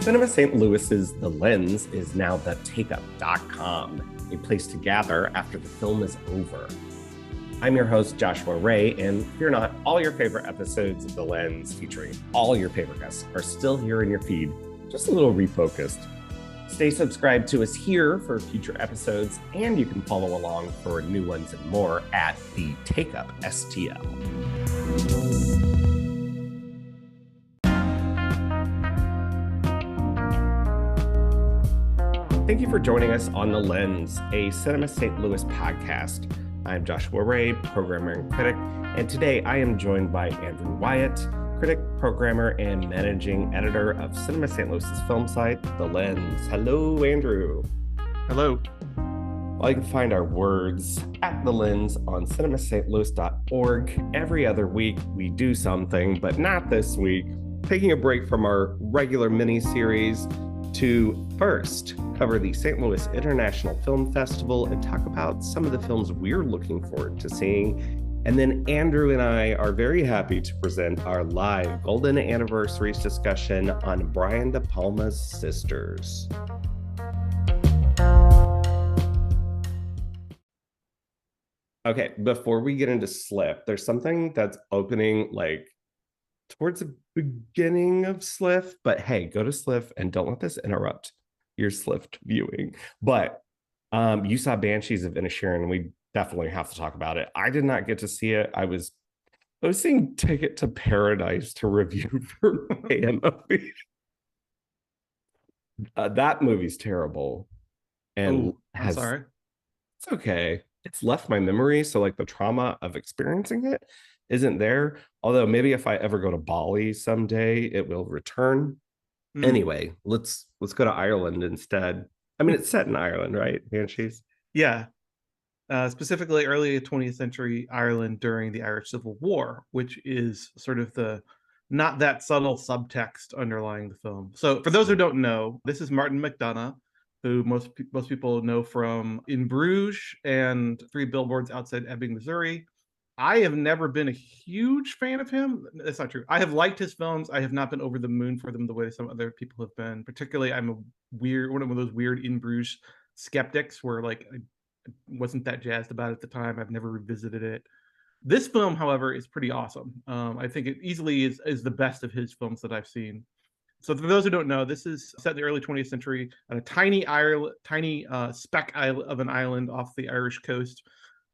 Cinema St. Louis's The Lens is now the takeup.com, a place to gather after the film is over. I'm your host, Joshua Ray, and fear not, all your favorite episodes of The Lens featuring all your favorite guests are still here in your feed, just a little refocused. Stay subscribed to us here for future episodes, and you can follow along for new ones and more at the Takeup STL. Thank you for joining us on The Lens, a Cinema St. Louis podcast. I'm Joshua Ray, programmer and critic, and today I am joined by Andrew Wyatt, critic, programmer, and managing editor of Cinema St. Louis's film site, The Lens. Hello, Andrew. Hello. Well, you can find our words at The Lens on cinemastlouis.org. Every other week we do something, but not this week. Taking a break from our regular mini-series to first cover the St. Louis International Film Festival and talk about some of the films we're looking forward to seeing. And then Andrew and I are very happy to present our live Golden Anniversaries discussion on Brian De Palma's Sisters. Okay, before we get into Sliff, there's something that's opening like towards the beginning of Sliff, but hey, go to Sliff and don't let this interrupt your Sliff viewing. But you saw Banshees of Inisherin. We definitely have to talk about it. I did not get to see it. I was seeing Ticket to Paradise to review for a movie. That movie's terrible. And I'm sorry. It's okay. It's left my memory. So like the trauma of experiencing it isn't there. Although maybe if I ever go to Bali someday, it will return. Anyway, let's go to Ireland instead. I mean, it's set in Ireland, right? Banshees? Yeah. Specifically early 20th century Ireland during the Irish Civil War, which is sort of the not that subtle subtext underlying the film. So for those who don't know, this is Martin McDonagh, who most people know from In Bruges and Three Billboards Outside Ebbing, Missouri. I have never been a huge fan of him. That's not true. I have liked his films. I have not been over the moon for them the way some other people have been. Particularly, I'm one of those weird In Bruges skeptics where like I wasn't that jazzed about it at the time. I've never revisited it. This film, however, is pretty awesome. I think it easily is the best of his films that I've seen. So for those who don't know, this is set in the early 20th century on a tiny speck of an island off the Irish coast.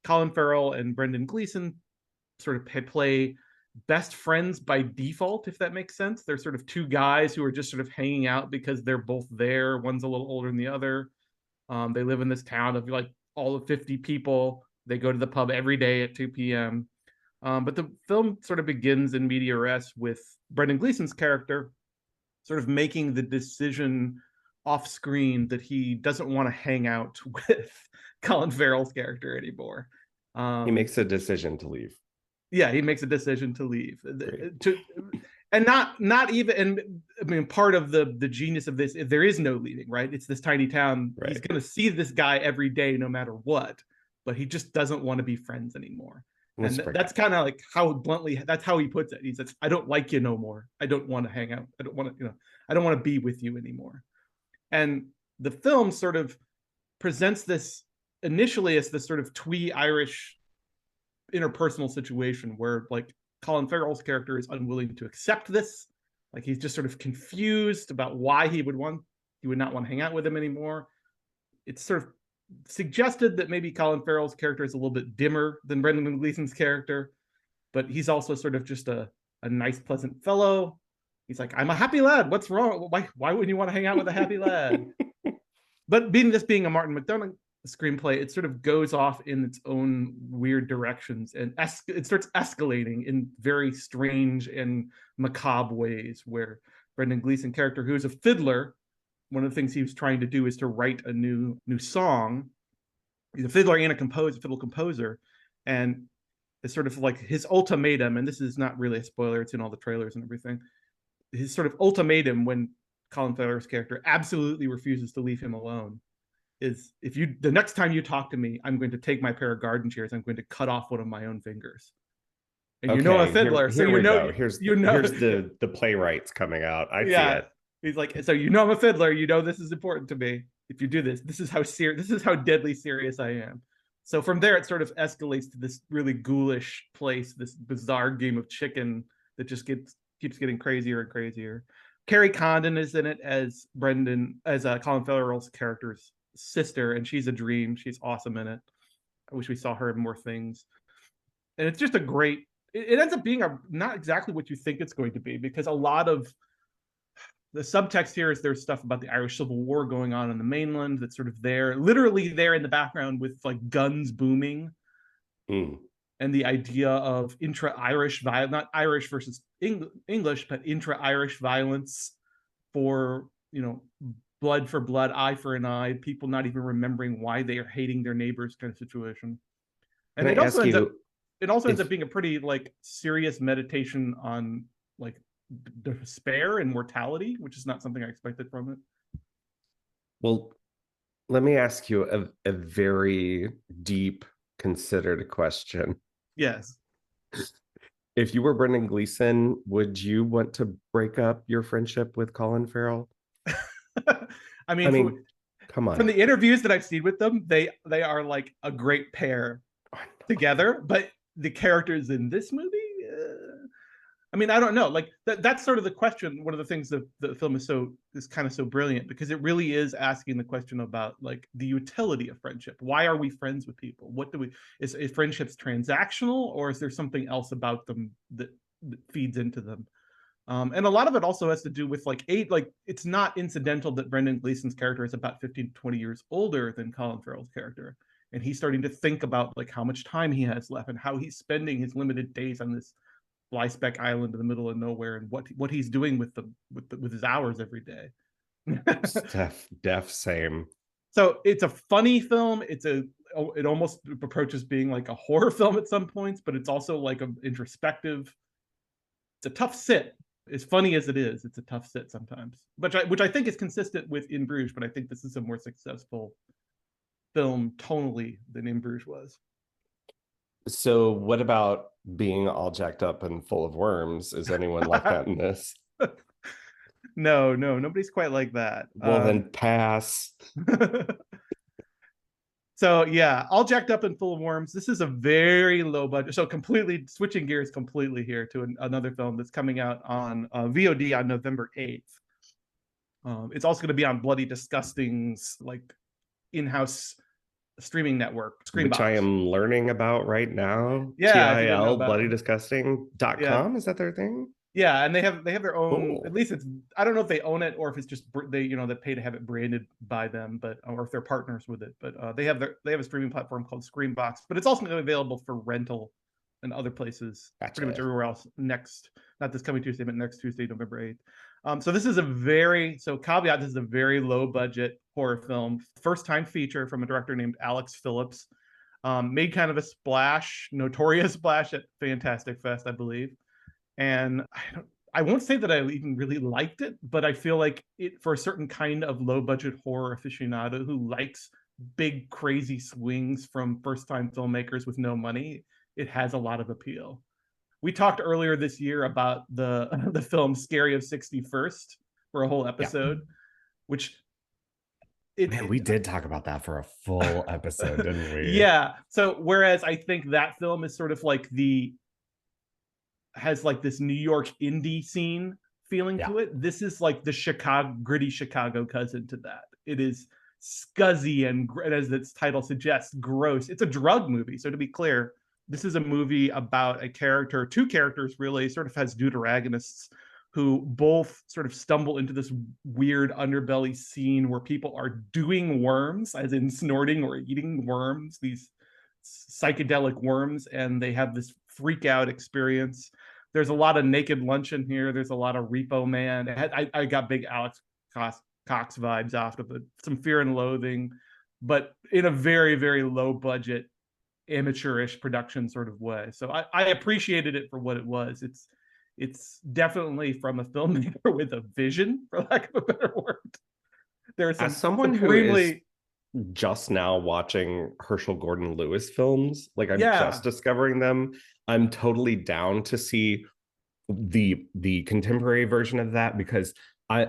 Colin Farrell and Brendan Gleeson sort of play best friends by default, if that makes sense. They're sort of two guys who are just sort of hanging out because they're both there. One's a little older than the other. They live in this town of like all of 50 people. They go to the pub every day at 2 p.m. But the film sort of begins in media res with Brendan Gleeson's character sort of making the decision off screen that he doesn't want to hang out with Colin Farrell's character anymore. He makes a decision to leave. Yeah, he makes a decision to leave. And not even, and I mean, part of the genius of this, there is no leaving, right? It's this tiny town. Right. He's going to see this guy every day, no matter what, but he just doesn't want to be friends anymore. And that's kind of like how bluntly, that's how he puts it. He says, I don't like you no more. I don't want to hang out. I don't want to, I don't want to be with you anymore. And the film sort of presents this initially as this sort of twee Irish interpersonal situation where like Colin Farrell's character is unwilling to accept this. Like he's just sort of confused about why he would not want to hang out with him anymore. It's sort of suggested that maybe Colin Farrell's character is a little bit dimmer than Brendan Gleeson's character, but he's also sort of just a nice, pleasant fellow. He's like, I'm a happy lad. What's wrong? Why wouldn't you want to hang out with a happy lad? But being a Martin McDonagh screenplay, it sort of goes off in its own weird directions and it starts escalating in very strange and macabre ways where Brendan Gleeson character, who is a fiddler, one of the things he was trying to do is to write a new song. He's a fiddler and a fiddle composer. And it's sort of like his ultimatum, and this is not really a spoiler, it's in all the trailers and everything. His sort of ultimatum when Colin Farrell's character absolutely refuses to leave him alone is, the next time you talk to me, I'm going to take my pair of garden shears, I'm going to cut off one of my own fingers. And okay, you know a fiddler, so you know here's the playwrights coming out. I see it. He's like, so you know I'm a fiddler. You know this is important to me. If you do this, this is how serious. This is how deadly serious I am. So from there, it sort of escalates to this really ghoulish place, this bizarre game of chicken that just keeps getting crazier and crazier. Carrie Condon is in it as Colin Farrell's character's sister, and she's a dream. She's awesome in it. I wish we saw her in more things. And it's just a great. It ends up being not exactly what you think it's going to be, because a lot of the subtext here is there's stuff about the Irish Civil War going on in the mainland that's sort of there, literally there in the background with like guns booming. And the idea of intra-Irish violence, not Irish versus English, but intra-Irish violence for, blood for blood, eye for an eye, people not even remembering why they are hating their neighbors kind of situation. And it also ends up being a pretty like serious meditation on like despair and mortality, which is not something I expected from it. Well, let me ask you a very deep, considered question. Yes. If you were Brendan Gleeson, would you want to break up your friendship with Colin Farrell? I mean, come on. From the interviews that I've seen with them, they are like a great pair together. But the characters in this movie, I mean, I don't know. Like that's sort of the question. One of the things that the film is kind of so brilliant, because it really is asking the question about like the utility of friendship. Why are we friends with people? What do we is friendships transactional, or is there something else about them that feeds into them? And a lot of it also has to do with like it's not incidental that Brendan Gleeson's character is about 15 to 20 years older than Colin Farrell's character. And he's starting to think about like how much time he has left and how he's spending his limited days on this fly-speck island in the middle of nowhere, and what he's doing with his hours every day. Def same. So it's a funny film. It almost approaches being like a horror film at some points, but it's also like an introspective. It's a tough sit. As funny as it is, it's a tough sit sometimes, which I think is consistent with In Bruges, but I think this is a more successful film tonally than In Bruges was. So what about being all jacked up and full of worms? Is anyone like that in this? No, nobody's quite like that. Well, then pass. So yeah, all jacked up and full of worms. This is a very low budget. So completely switching gears completely here to another film that's coming out on VOD on November 8th. It's also going to be on Bloody Disgusting's like in-house streaming network, Screambox, which I am learning about right now. Yeah, TIL bloodydisgusting.com. Is that their thing? Yeah, and they have their own. Cool. At least it's, I don't know if they own it or if it's just they pay to have it branded by them, but or if they're partners with it. But they have a streaming platform called Screambox, but it's also going to be available for rental in other places, pretty much everywhere else. Not this coming Tuesday, but next Tuesday, November 8th. So this is caveat: this is a very low budget horror film, first time feature from a director named Alex Phillips. Made kind of a splash, notorious splash at Fantastic Fest, I believe. And I won't say that I even really liked it, but I feel like it, for a certain kind of low budget horror aficionado who likes big crazy swings from first time filmmakers with no money, it has a lot of appeal. We talked earlier this year about the film Scary of 61st for a whole episode, which we did talk about that for a full episode, didn't we? Yeah. So whereas I think that film is sort of like has like this New York indie scene feeling to it. This is like the gritty Chicago cousin to that. It is scuzzy and, as its title suggests, gross. It's a drug movie. So to be clear, this is a movie about two characters really, sort of has deuteragonists who both sort of stumble into this weird underbelly scene where people are doing worms, as in snorting or eating worms, these psychedelic worms, and they have this freak out experience. There's a lot of Naked Lunch in here. There's a lot of Repo Man. I got big Alex Cox vibes off of it. Some Fear and Loathing, but in a very, very low budget, amateurish production sort of way. So I appreciated it for what it was. It's definitely from a filmmaker with a vision, for lack of a better word. There's someone who is just now watching Herschel Gordon Lewis films, like I'm just discovering them. I'm totally down to see the contemporary version of that, because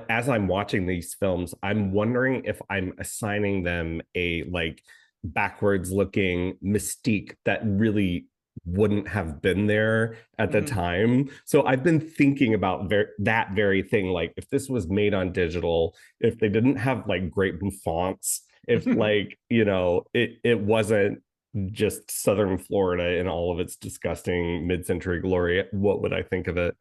as I'm watching these films, I'm wondering if I'm assigning them a like backwards looking mystique that really wouldn't have been there at the time. So I've been thinking about that very thing. Like if this was made on digital, if they didn't have like great fonts, if like, it wasn't just Southern Florida in all of its disgusting mid-century glory, what would I think of it?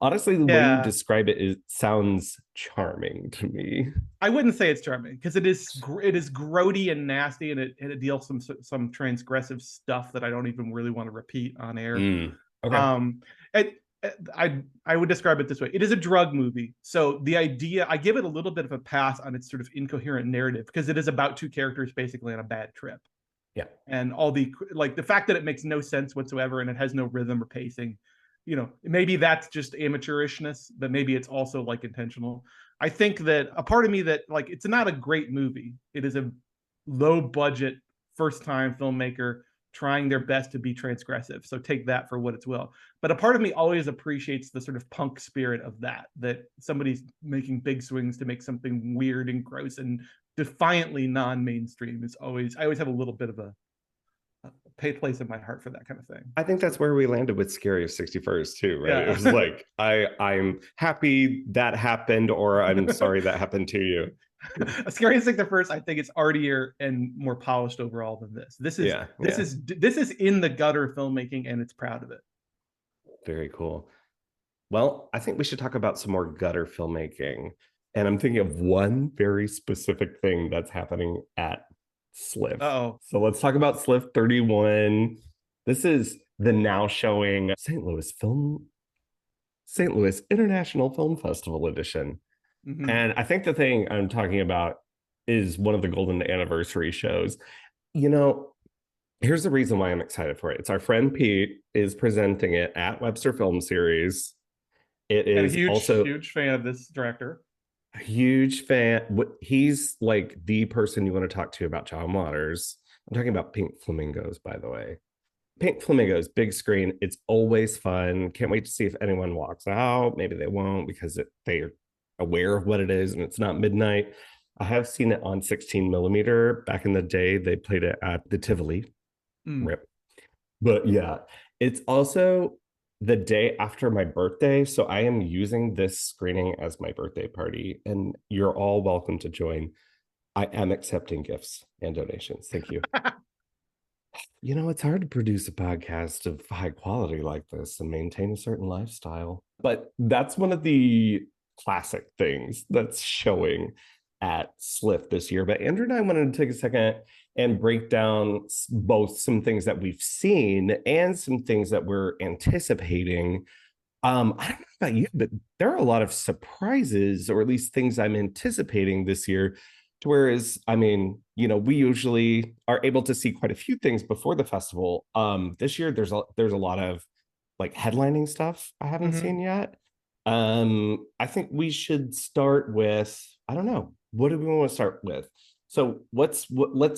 Honestly, the way you Yeah, describe it, it sounds charming to me. I wouldn't say it's charming because it is grody and nasty, and it deals some transgressive stuff that I don't even really want to repeat on air. Okay. Um, it, I would describe it this way: it is a drug movie, so the idea I give it a little bit of a pass on its sort of incoherent narrative because it is about two characters basically on a bad trip, Yeah. and all the fact that it makes no sense whatsoever and it has no rhythm or pacing. Maybe that's just amateurishness, but maybe it's also like intentional. I think that a part of me that like it's not a great movie. It is a low budget first time filmmaker trying their best to be transgressive. So take that for what it's will. But a part of me always appreciates the sort of punk spirit of that somebody's making big swings to make something weird and gross and defiantly non-mainstream is always I always have a little bit of a pay place in my heart for that kind of thing. I think that's where we landed with Scary of 61st too, right? It was Yeah. like I'm happy that happened, or I'm sorry that happened to you. A Scary Instinct the First, I think it's artier and more polished overall than this. This is Yeah, this yeah. is this is in the gutter filmmaking, and it's proud of it. Very cool. Well, I think we should talk about some more gutter filmmaking. And I'm thinking of one very specific thing that's happening at SLIF. Oh, So let's talk about SLIF 31. This is the now showing St. Louis International Film Festival edition. mm-hmm. And I think the thing I'm talking about is one of the golden anniversary shows. You know, here's the reason why I'm excited for it. It's our friend Pete is presenting it at Webster Film Series. It And a is huge also huge fan of this director. a huge fan. He's like the person you want to talk to about John Waters. I'm talking about Pink Flamingos, by the way. Pink Flamingos, big screen. It's always fun. Can't wait to see if anyone walks out. Maybe they won't because they're aware of what it is and it's not midnight. I have seen it on 16 millimeter. Back in the day, they played it at the Tivoli. Mm. Rip. But yeah, it's also the day after my birthday. So I am using this screening as my birthday party, and you're all welcome to join. I am accepting gifts and donations. Thank you. It's hard to produce a podcast of high quality like this and maintain a certain lifestyle. But that's one of the classic things that's showing at SLIF this year. But Andrew and I wanted to take a second and break down both some things that we've seen and some things that we're anticipating. I don't know about you, but there are a lot of surprises, or at least things I'm anticipating this year. Whereas, I mean, we usually are able to see quite a few things before the festival. This year there's a lot of like headlining stuff I haven't Mm-hmm. seen yet. I think we should start with, I don't know, what do we want to start with? So let's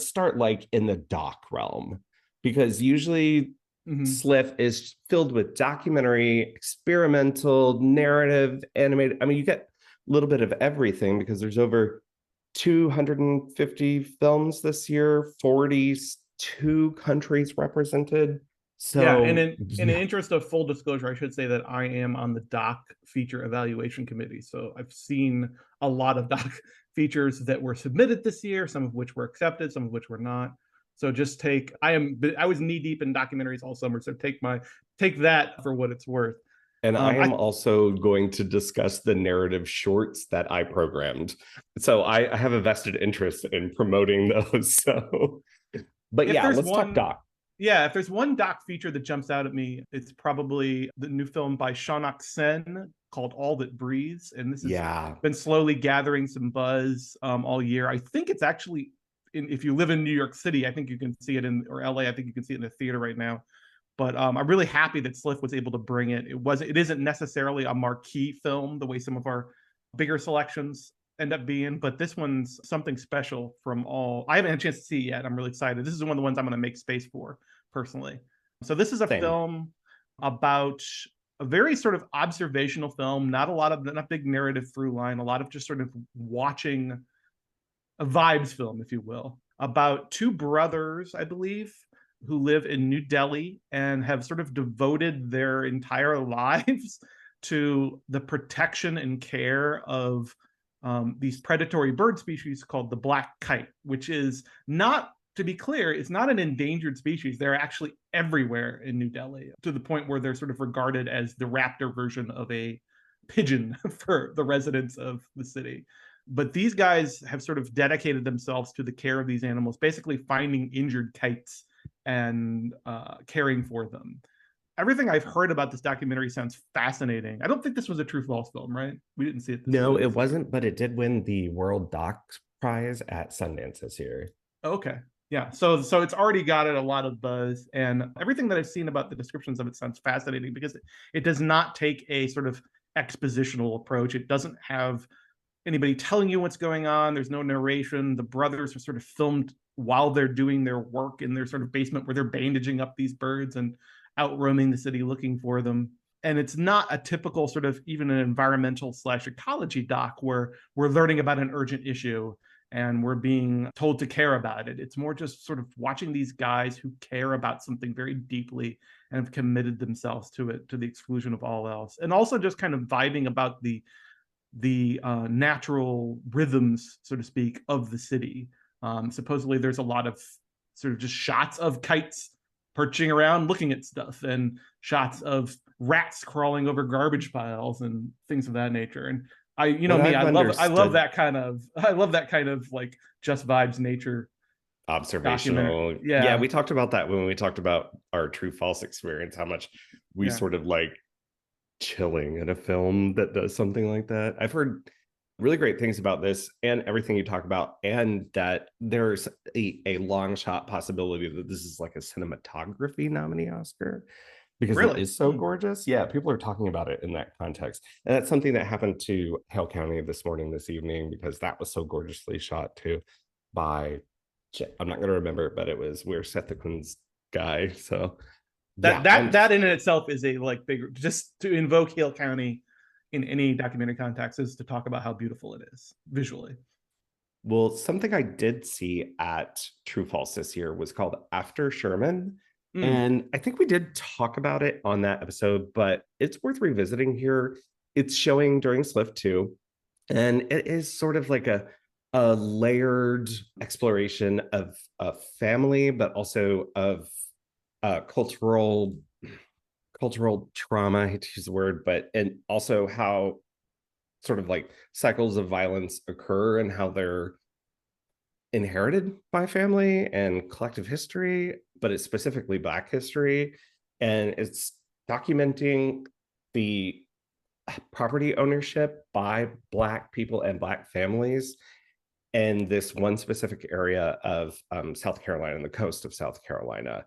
start like in the doc realm, because usually Mm-hmm. SLIF is filled with documentary, experimental, narrative, animated. I mean, you get a little bit of everything because there's over 250 films this year, 42 countries represented. Yeah, and So, in the yeah. interest of full disclosure, I should say that I am on the doc feature evaluation committee. So I've seen a lot of doc features that were submitted this year, some of which were accepted, some of which were not. So just I was knee deep in documentaries all summer. So take that for what it's worth. And I am I also going to discuss the narrative shorts that I programmed. So I have a vested interest in promoting those. So, but if yeah, there's let's talk one doc. Yeah, if there's one doc feature that jumps out at me, it's probably the new film by Shanak Sen called All That Breathes. And this has Yeah. been slowly gathering some buzz all year. I think it's actually, if you live in New York City, I think you can see it or LA, I think you can see it in the theater right now. But I'm really happy that SLIF was able to bring it. It isn't necessarily a marquee film the way some of our bigger selections end up being, but this one's something special from all. I haven't had a chance to see it yet. I'm really excited. This is one of the ones I'm going to make space for personally. So this is a Same. film about a very sort of observational film, not big narrative through line, a lot of just sort of watching a vibes film, if you will, about two brothers, I believe, who live in New Delhi and have sort of devoted their entire lives to the protection and care of these predatory bird species called the black kite, which is not, to be clear, it's not an endangered species. They're actually everywhere in New Delhi to the point where they're sort of regarded as the raptor version of a pigeon for the residents of the city. But these guys have sort of dedicated themselves to the care of these animals, basically finding injured kites and caring for them. Everything I've heard about this documentary sounds fascinating. I don't think this was a true false film, right? We didn't see it this No, year. it wasn't, but it did win the World Doc Prize at Sundance this year. Okay. Yeah. So it's already got it a lot of buzz, and everything that I've seen about the descriptions of it sounds fascinating because it does not take a sort of expositional approach. It doesn't have anybody telling you what's going on. There's no narration. The brothers are sort of filmed while they're doing their work in their sort of basement where they're bandaging up these birds and out roaming the city looking for them. And it's not a typical sort of even an environmental / ecology doc where we're learning about an urgent issue and we're being told to care about it. It's more just sort of watching these guys who care about something very deeply and have committed themselves to it to the exclusion of all else. And also just kind of vibing about the natural rhythms, so to speak, of the city. Supposedly there's a lot of sort of just shots of kites perching around looking at stuff and shots of rats crawling over garbage piles and things of that nature. And I love that kind of like just vibes nature Observational. Yeah, we talked about that when we talked about our true false experience, how much we sort of like chilling at a film that does something like that. I've heard really great things about this and everything you talk about, and that there's a long shot possibility that this is like a cinematography nominee Oscar because it is so gorgeous. Yeah, people are talking about it in that context. And that's something that happened to Hale County this evening, because that was so gorgeously shot too by, I'm not going to remember, but it was Where Seth MacFarlane's guy. So that in itself is a like big, just to invoke Hale County in any documentary context is to talk about how beautiful it is visually. Well, something I did see at True False this year was called After Sherman. And I think we did talk about it on that episode, but it's worth revisiting here. It's showing during SLIFT 2, and it is sort of like a layered exploration of family, but also of cultural trauma. I hate to use the word, but and also how sort of like cycles of violence occur and how they're inherited by family and collective history, but it's specifically Black history. And it's documenting the property ownership by Black people and Black families in this one specific area of South Carolina, and the coast of South Carolina.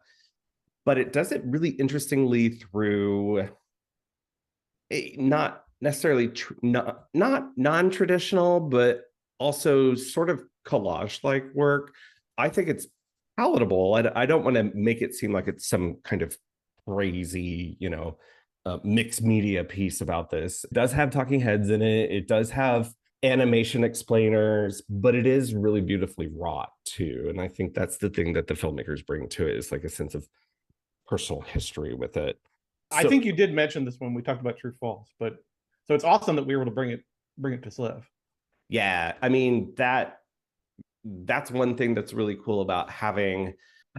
But it does it really interestingly through not necessarily not non-traditional, but also sort of collage-like work. I think it's palatable. I don't want to make it seem like it's some kind of crazy, mixed media piece about this. It does have talking heads in it. It does have animation explainers, but it is really beautifully wrought too. And I think that's the thing that the filmmakers bring to it, is like a sense of personal history with it. I think you did mention this when we talked about True False, but so it's awesome that we were able to bring it to SLIV. Yeah, I mean that's one thing that's really cool about having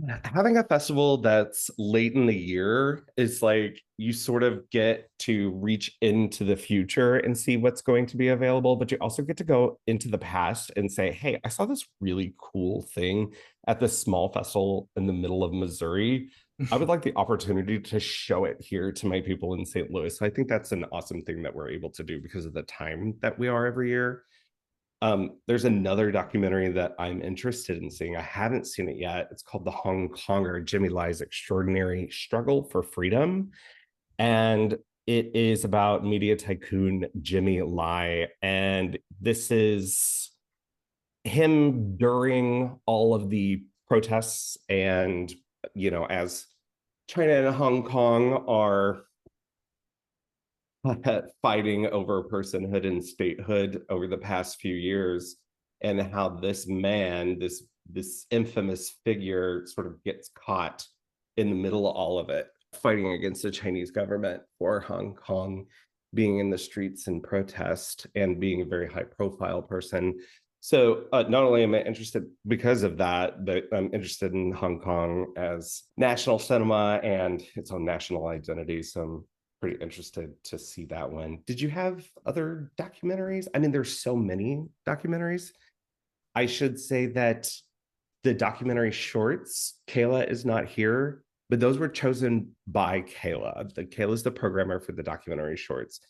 a festival that's late in the year, is like you sort of get to reach into the future and see what's going to be available, but you also get to go into the past and say, hey, I saw this really cool thing at this small festival in the middle of Missouri. I would like the opportunity to show it here to my people in St. Louis. So I think that's an awesome thing that we're able to do because of the time that we are every year. There's another documentary that I'm interested in seeing. I haven't seen it yet. It's called The Hong Konger, Jimmy Lai's Extraordinary Struggle for Freedom. And it is about media tycoon Jimmy Lai. And this is him during all of the protests, and, as China and Hong Kong are fighting over personhood and statehood over the past few years, and how this man, this infamous figure, sort of gets caught in the middle of all of it, fighting against the Chinese government for Hong Kong, being in the streets in protest and being a very high profile person. So not only am I interested because of that, but I'm interested in Hong Kong as national cinema and its own national identity. So I'm pretty interested to see that one. Did you have other documentaries? I mean, there's so many documentaries. I should say that the documentary shorts, Kayla is not here, but those were chosen by Kayla. Kayla's the programmer for the documentary shorts,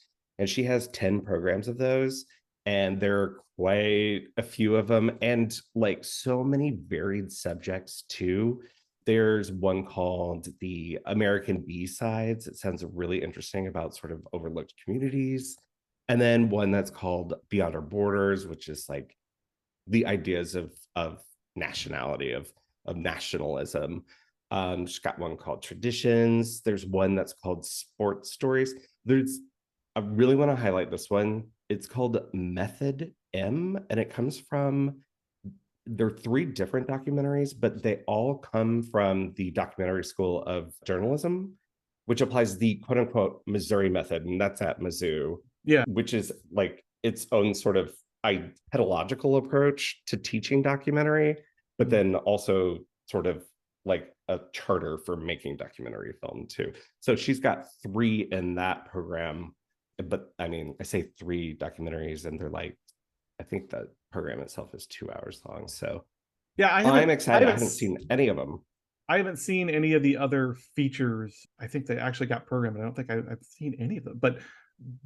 and she has 10 programs of those. And there are quite a few of them, and like so many varied subjects too. There's one called the American B-sides. It sounds really interesting about sort of overlooked communities. And then one that's called Beyond Our Borders, which is like the ideas of nationality, of nationalism. She's got one called Traditions. There's one that's called Sports Stories. I really want to highlight this one. It's called Method M, and it comes from, there are three different documentaries, but they all come from the documentary school of journalism, which applies the quote unquote Missouri method, and that's at Mizzou. Yeah. Which is like its own sort of pedagogical approach to teaching documentary, but then also sort of like a charter for making documentary film too. So she's got three in that program. But I mean, I say three documentaries, and they're like, I think the program itself is 2 hours long. So yeah, I'm excited. I haven't seen any of them. I haven't seen any of the other features. I think they actually got programmed. I don't think I've seen any of them. But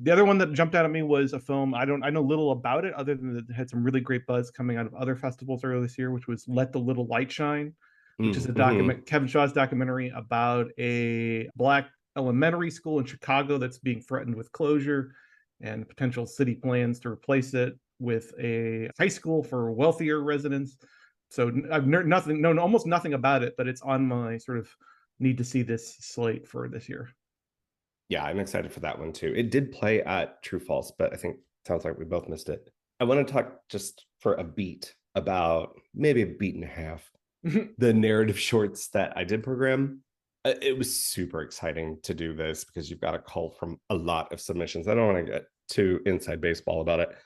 the other one that jumped out at me was a film. I know little about it, other than that it had some really great buzz coming out of other festivals earlier this year, which was Let the Little Light Shine, which is a document, Kevin Shaw's documentary about a Black elementary school in Chicago that's being threatened with closure, and potential city plans to replace it with a high school for wealthier residents. So I've known almost nothing about it, but it's on my sort of need to see this slate for this year. Yeah, I'm excited for that one too. It did play at True False, but I think it sounds like we both missed it. I want to talk just for a beat about maybe a beat and a half the narrative shorts that I did program. It was super exciting to do this because you've got a call from a lot of submissions. I don't want to get too inside baseball about it,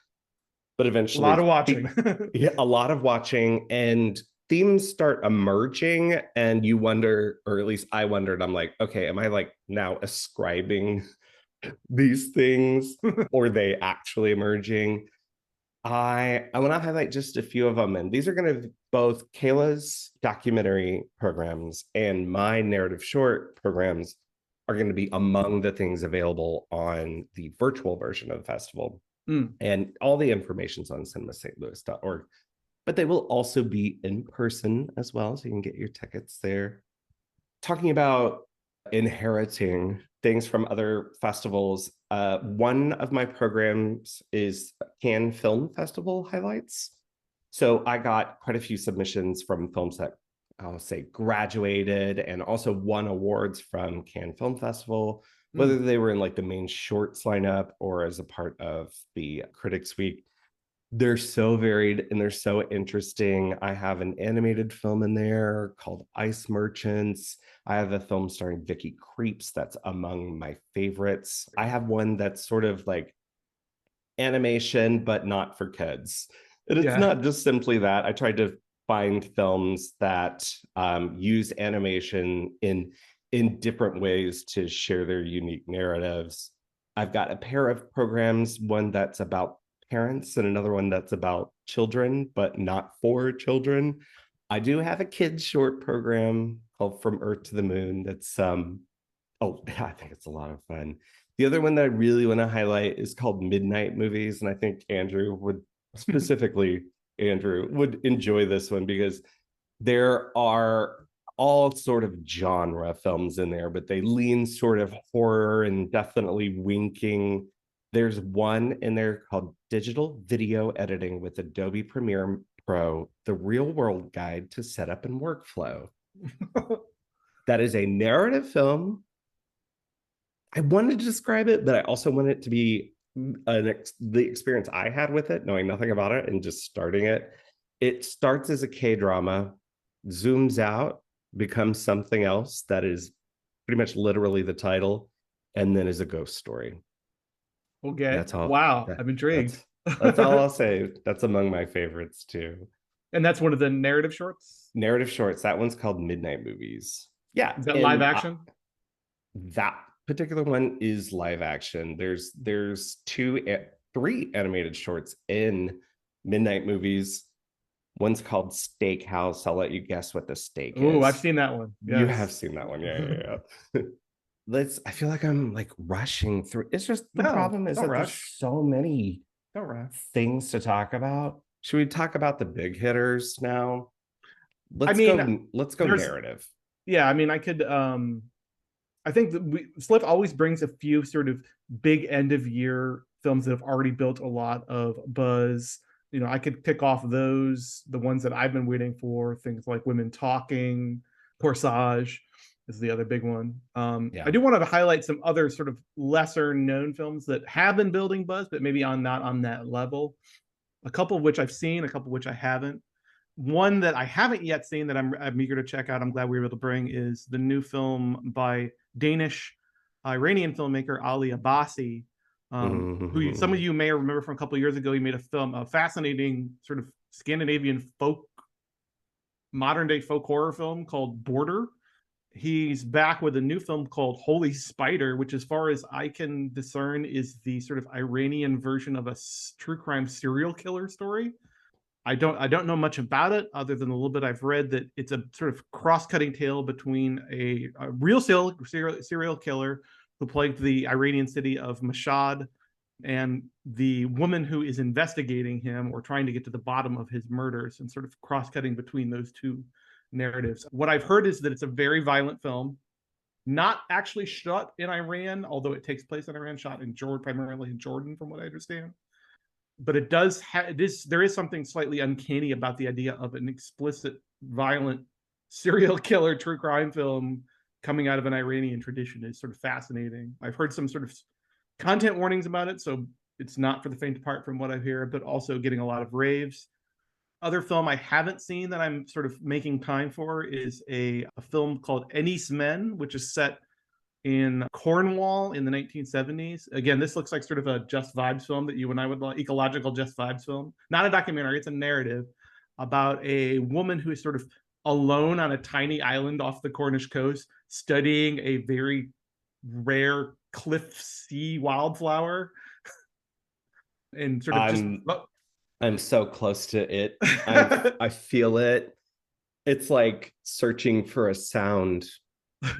but eventually a lot of watching. Yeah, a lot of watching, and themes start emerging, and you wonder, or at least I wondered, I'm like, okay, am I like now ascribing these things or are they actually emerging? I want to highlight just a few of them, and these are going to be both Kayla's documentary programs and my narrative short programs are going to be among the things available on the virtual version of the festival. And all the information's on cinemastlouis.org, but they will also be in person as well, so you can get your tickets there. Talking about inheriting things from other festivals, one of my programs is Cannes Film Festival highlights. So I got quite a few submissions from films that I'll say graduated and also won awards from Cannes Film Festival, whether they were in like the main shorts lineup or as a part of the Critics Week. They're so varied and they're so interesting. I have an animated film in there called Ice Merchants. I have a film starring Vicky Creeps that's among my favorites. I have one that's sort of like animation, but not for kids. And it's not just simply that. I tried to find films that use animation in different ways to share their unique narratives. I've got a pair of programs, one that's about parents and another one that's about children, but not for children. I do have a kids short program called From Earth to the Moon. That's I think it's a lot of fun. The other one that I really want to highlight is called Midnight Movies, and I think Andrew would specifically Andrew would enjoy this one because there are all sort of genre films in there, but they lean sort of horror and definitely winking. There's one in there called Digital Video Editing with Adobe Premiere Pro, the real world guide to setup and workflow. That is a narrative film I wanted to describe it, but I also want it to be the experience I had with it, knowing nothing about it and just starting it. It starts as a K drama, zooms out, becomes something else that is pretty much literally the title, and then is a ghost story. Okay. That's all. Wow. That, I'm intrigued. that's all I'll say. That's among my favorites too. And that's one of the narrative shorts. Narrative shorts. That one's called Midnight Movies. Yeah, Is that live and action? that particular one is live action. There's three animated shorts in Midnight Movies. One's called Steakhouse. I'll let you guess what the steak Oh, I've is. seen that one. You Yes. have seen that one. Yeah. Let's I feel like I'm like rushing through. It's just the problem is that there's so many things to talk about. Should we talk about the big hitters now? Let's go narrative. Yeah, I mean, I could I think that Slip always brings a few sort of big end of year films that have already built a lot of buzz. You know, I could pick off those, the ones that I've been waiting for, things like Women Talking, Corsage is the other big one. I do want to highlight some other sort of lesser known films that have been building buzz, but maybe not on that level. A couple of which I've seen, a couple of which I haven't. One that I haven't yet seen that I'm eager to check out, I'm glad we were able to bring, is the new film by Danish Iranian filmmaker Ali Abbasi, who some of you may remember from a couple of years ago. He made a film, a fascinating sort of Scandinavian modern day folk horror film called Border. He's back with a new film called Holy Spider, which, as far as I can discern, is the sort of Iranian version of a true crime serial killer story. I don't know much about it other than a little bit I've read, that it's a sort of cross-cutting tale between a real serial killer who plagued the Iranian city of Mashhad and the woman who is investigating him or trying to get to the bottom of his murders, and sort of cross-cutting between those two narratives. What I've heard is that it's a very violent film, not actually shot in Iran, although it takes place in Iran, shot in Jordan, primarily in Jordan, from what I understand. But there is something slightly uncanny about the idea of an explicit, violent serial killer true crime film coming out of an Iranian tradition. Is sort of fascinating. I've heard some sort of content warnings about it, so it's not for the faint of heart from what I hear, but also getting a lot of raves. Other film I haven't seen that I'm sort of making time for is a film called Ennis Men, which is set in Cornwall in the 1970s. Again, this looks like sort of a Just Vibes film that you and I would like, ecological Just Vibes film. Not a documentary, it's a narrative about a woman who is sort of alone on a tiny island off the Cornish coast, studying a very rare cliff sea wildflower. And sort of I'm so close to it. I feel it. It's like searching for a sound.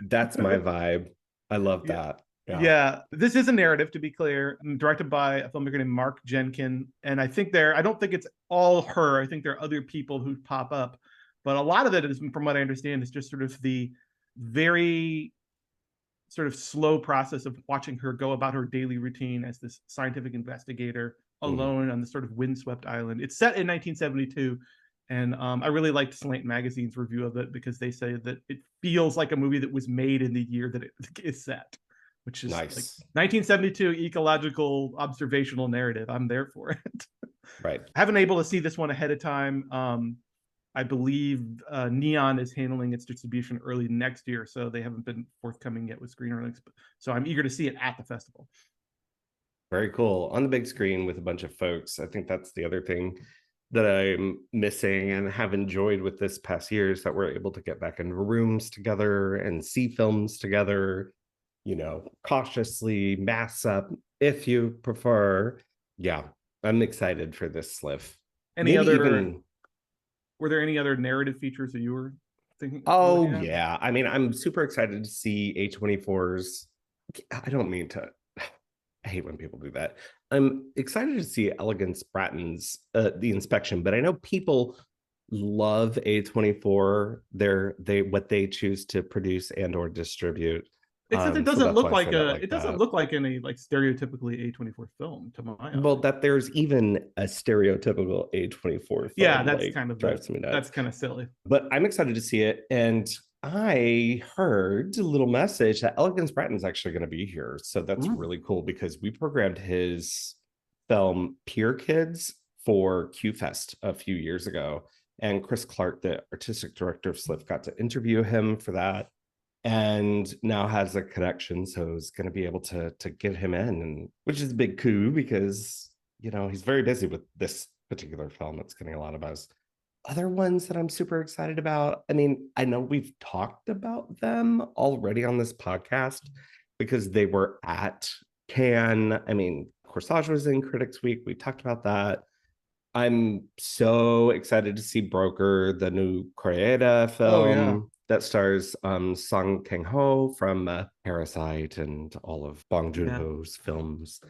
That's my vibe. I love that. Yeah, this is a narrative, to be clear, directed by a filmmaker named Mark Jenkin. And I don't think it's all her. I think there are other people who pop up. But a lot of it is, from what I understand, is just sort of the very sort of slow process of watching her go about her daily routine as this scientific investigator alone on this sort of windswept island. It's set in 1972. And I really liked Slant Magazine's review of it, because they say that it feels like a movie that was made in the year that it is set, which is nice. Like 1972 ecological observational narrative. I'm there for it. Right. I haven't been able to see this one ahead of time. I believe Neon is handling its distribution early next year, so they haven't been forthcoming yet with screener links. So I'm eager to see it at the festival. Very cool. On the big screen with a bunch of folks. I think that's the other thing that I'm missing and have enjoyed with this past year, is that we're able to get back into rooms together and see films together, you know, cautiously, mass up if you prefer. Yeah, I'm excited for this Sliff. Were there any other narrative features that you were thinking? Oh, yeah. I mean, I'm super excited to see A24's. I don't mean to. I hate when people do that. I'm excited to see Elegance Bratton's The Inspection, but I know people love A24. What they choose to produce and or distribute. It doesn't look like any like stereotypically A24 film to my eye. Well, that there's even a stereotypical A24 film. Yeah, that's kind of drives me nuts. That's kind of silly. But I'm excited to see it, and I heard a little message that Elegance Bratton's actually going to be here. So that's Ooh. really cool because we programmed his film Peer Kids for Q Fest a few years ago. And Chris Clark, the artistic director of SLIF, got to interview him for that and now has a connection. So is going to be able to get him in, and which is a big coup because, he's very busy with this particular film that's getting a lot of buzz. Other ones that I'm super excited about. I mean, I know we've talked about them already on this podcast because they were at Cannes. I mean, Corsage was in Critics Week. We talked about that. I'm so excited to see Broker, the new Koreeda Oh yeah. film that stars Song Kang-ho from Parasite and all of Bong Yeah. Joon-ho's films.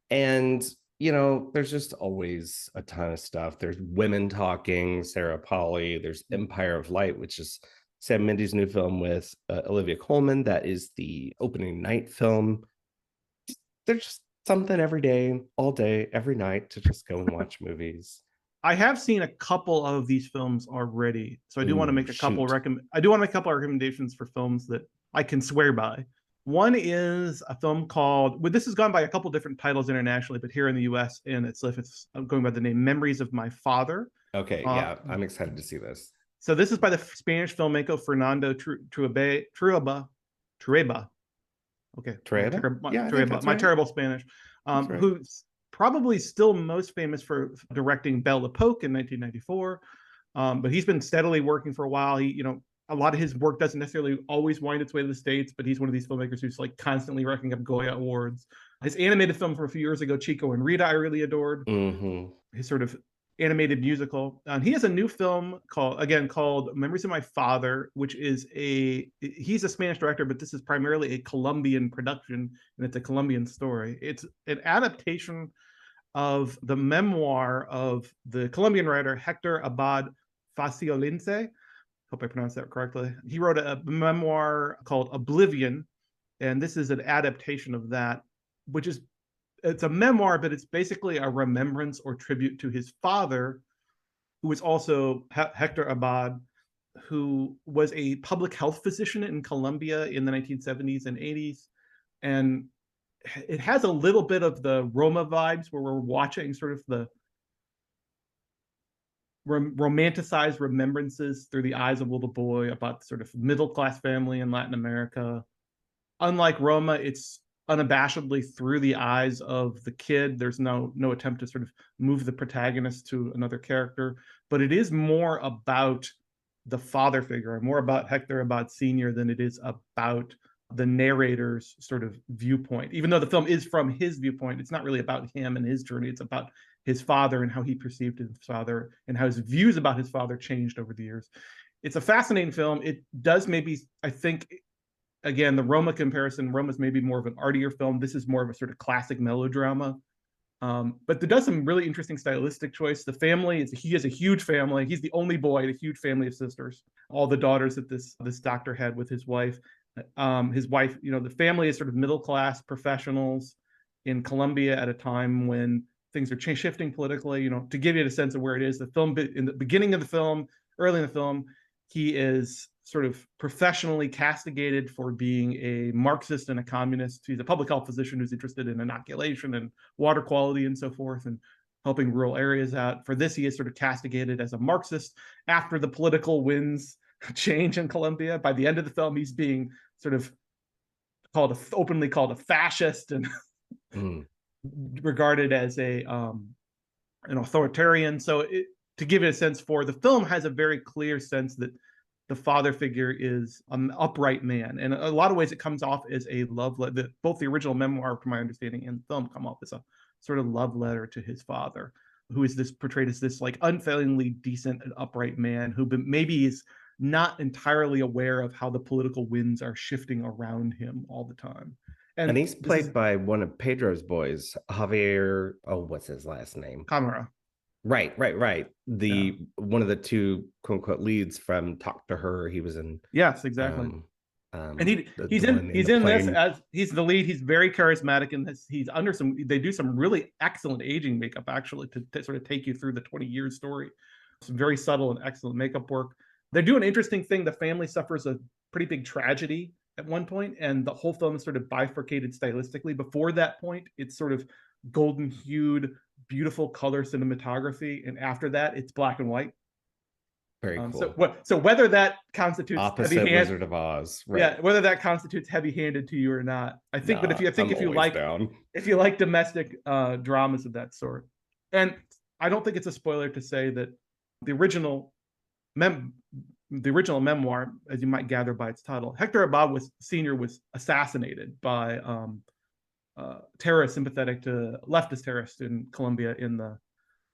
And there's just always a ton of stuff. There's Women Talking, Sarah Polley. There's Empire of Light, which is Sam Mendes' new film with Olivia Colman. That is the opening night film. There's just something every day, all day, every night to just go and watch movies. I have seen a couple of these films already, so I do want to make a couple Shoot. I do want to make a couple of recommendations for films that I can swear by. One is a film called, well, this has gone by a couple different titles internationally, but here in the US and it's going by the name Memories of My Father. Okay, yeah, I'm excited to see this. So this is by the Spanish filmmaker Fernando Trueba. Okay, Trueba? Yeah, I think that's my right. terrible Spanish. That's right. Who's probably still most famous for directing Belle Époque in 1994. But he's been steadily working for a while. A lot of his work doesn't necessarily always wind its way to the States, but he's one of these filmmakers who's like constantly racking up Goya Awards. His animated film from a few years ago, Chico and Rita, I really adored. Mm-hmm. His sort of animated musical. And he has a new film called Memories of My Father, which is he's a Spanish director, but this is primarily a Colombian production, and it's a Colombian story. It's an adaptation of the memoir of the Colombian writer Hector Abad Faciolince. Hope I pronounced that correctly. He wrote a memoir called Oblivion, and this is an adaptation of that, which is it's a memoir, but it's basically a remembrance or tribute to his father, who was also Hector Abad, who was a public health physician in Colombia in the 1970s and 80s. And it has a little bit of the Roma vibes where we're watching sort of the romanticized remembrances through the eyes of a little boy about sort of middle-class family in Latin America. Unlike Roma, it's unabashedly through the eyes of the kid. There's no attempt to sort of move the protagonist to another character, but it is more about the father figure, more about Hector Abad Sr. than it is about the narrator's sort of viewpoint. Even though the film is from his viewpoint, it's not really about him and his journey. It's about his father and how he perceived his father and how his views about his father changed over the years. It's a fascinating film. It does maybe, I think, again, the Roma comparison, Roma's maybe more of an artier film. This is more of a sort of classic melodrama. But there does some really interesting stylistic choice. The family, he has a huge family. He's the only boy in a huge family of sisters. All the daughters that this doctor had with his wife. His wife, the family is sort of middle class professionals in Colombia at a time when things are shifting politically. To give you a sense of where it is, the film in the beginning of the film, early in the film, he is sort of professionally castigated for being a Marxist and a communist. He's a public health physician who's interested in inoculation and water quality and so forth, and helping rural areas out. For this, he is sort of castigated as a Marxist after the political winds change in Colombia. By the end of the film, he's being sort of openly called a fascist and regarded as an authoritarian. So to give it a sense the film has a very clear sense that the father figure is an upright man. And in a lot of ways, it comes off as a love letter. Both the original memoir, from my understanding, and the film come off as a sort of love letter to his father, who is portrayed as this like unfailingly decent and upright man who maybe is not entirely aware of how the political winds are shifting around him all the time. And he's played by one of Pedro's boys, Javier. Oh, what's his last name? Camera. Right. One of the two quote unquote leads from Talk to Her. He was in. Yes, exactly. And he's in this as he's the lead. He's very charismatic in this. He's under they do some really excellent aging makeup actually to sort of take you through the 20-year story. Some very subtle and excellent makeup work. They do an interesting thing. The family suffers a pretty big tragedy at one point, and the whole film is sort of bifurcated stylistically. Before that point, it's sort of golden hued, beautiful color cinematography, and after that, it's black and white. Very cool. So whether that constitutes opposite Wizard of Oz, right? Yeah, whether that constitutes heavy-handed to you or not, I think. But if you like domestic dramas of that sort, and I don't think it's a spoiler to say that the original memoir, as you might gather by its title, Hector Abad Sr. was assassinated by terrorists sympathetic to leftist terrorists in Colombia in the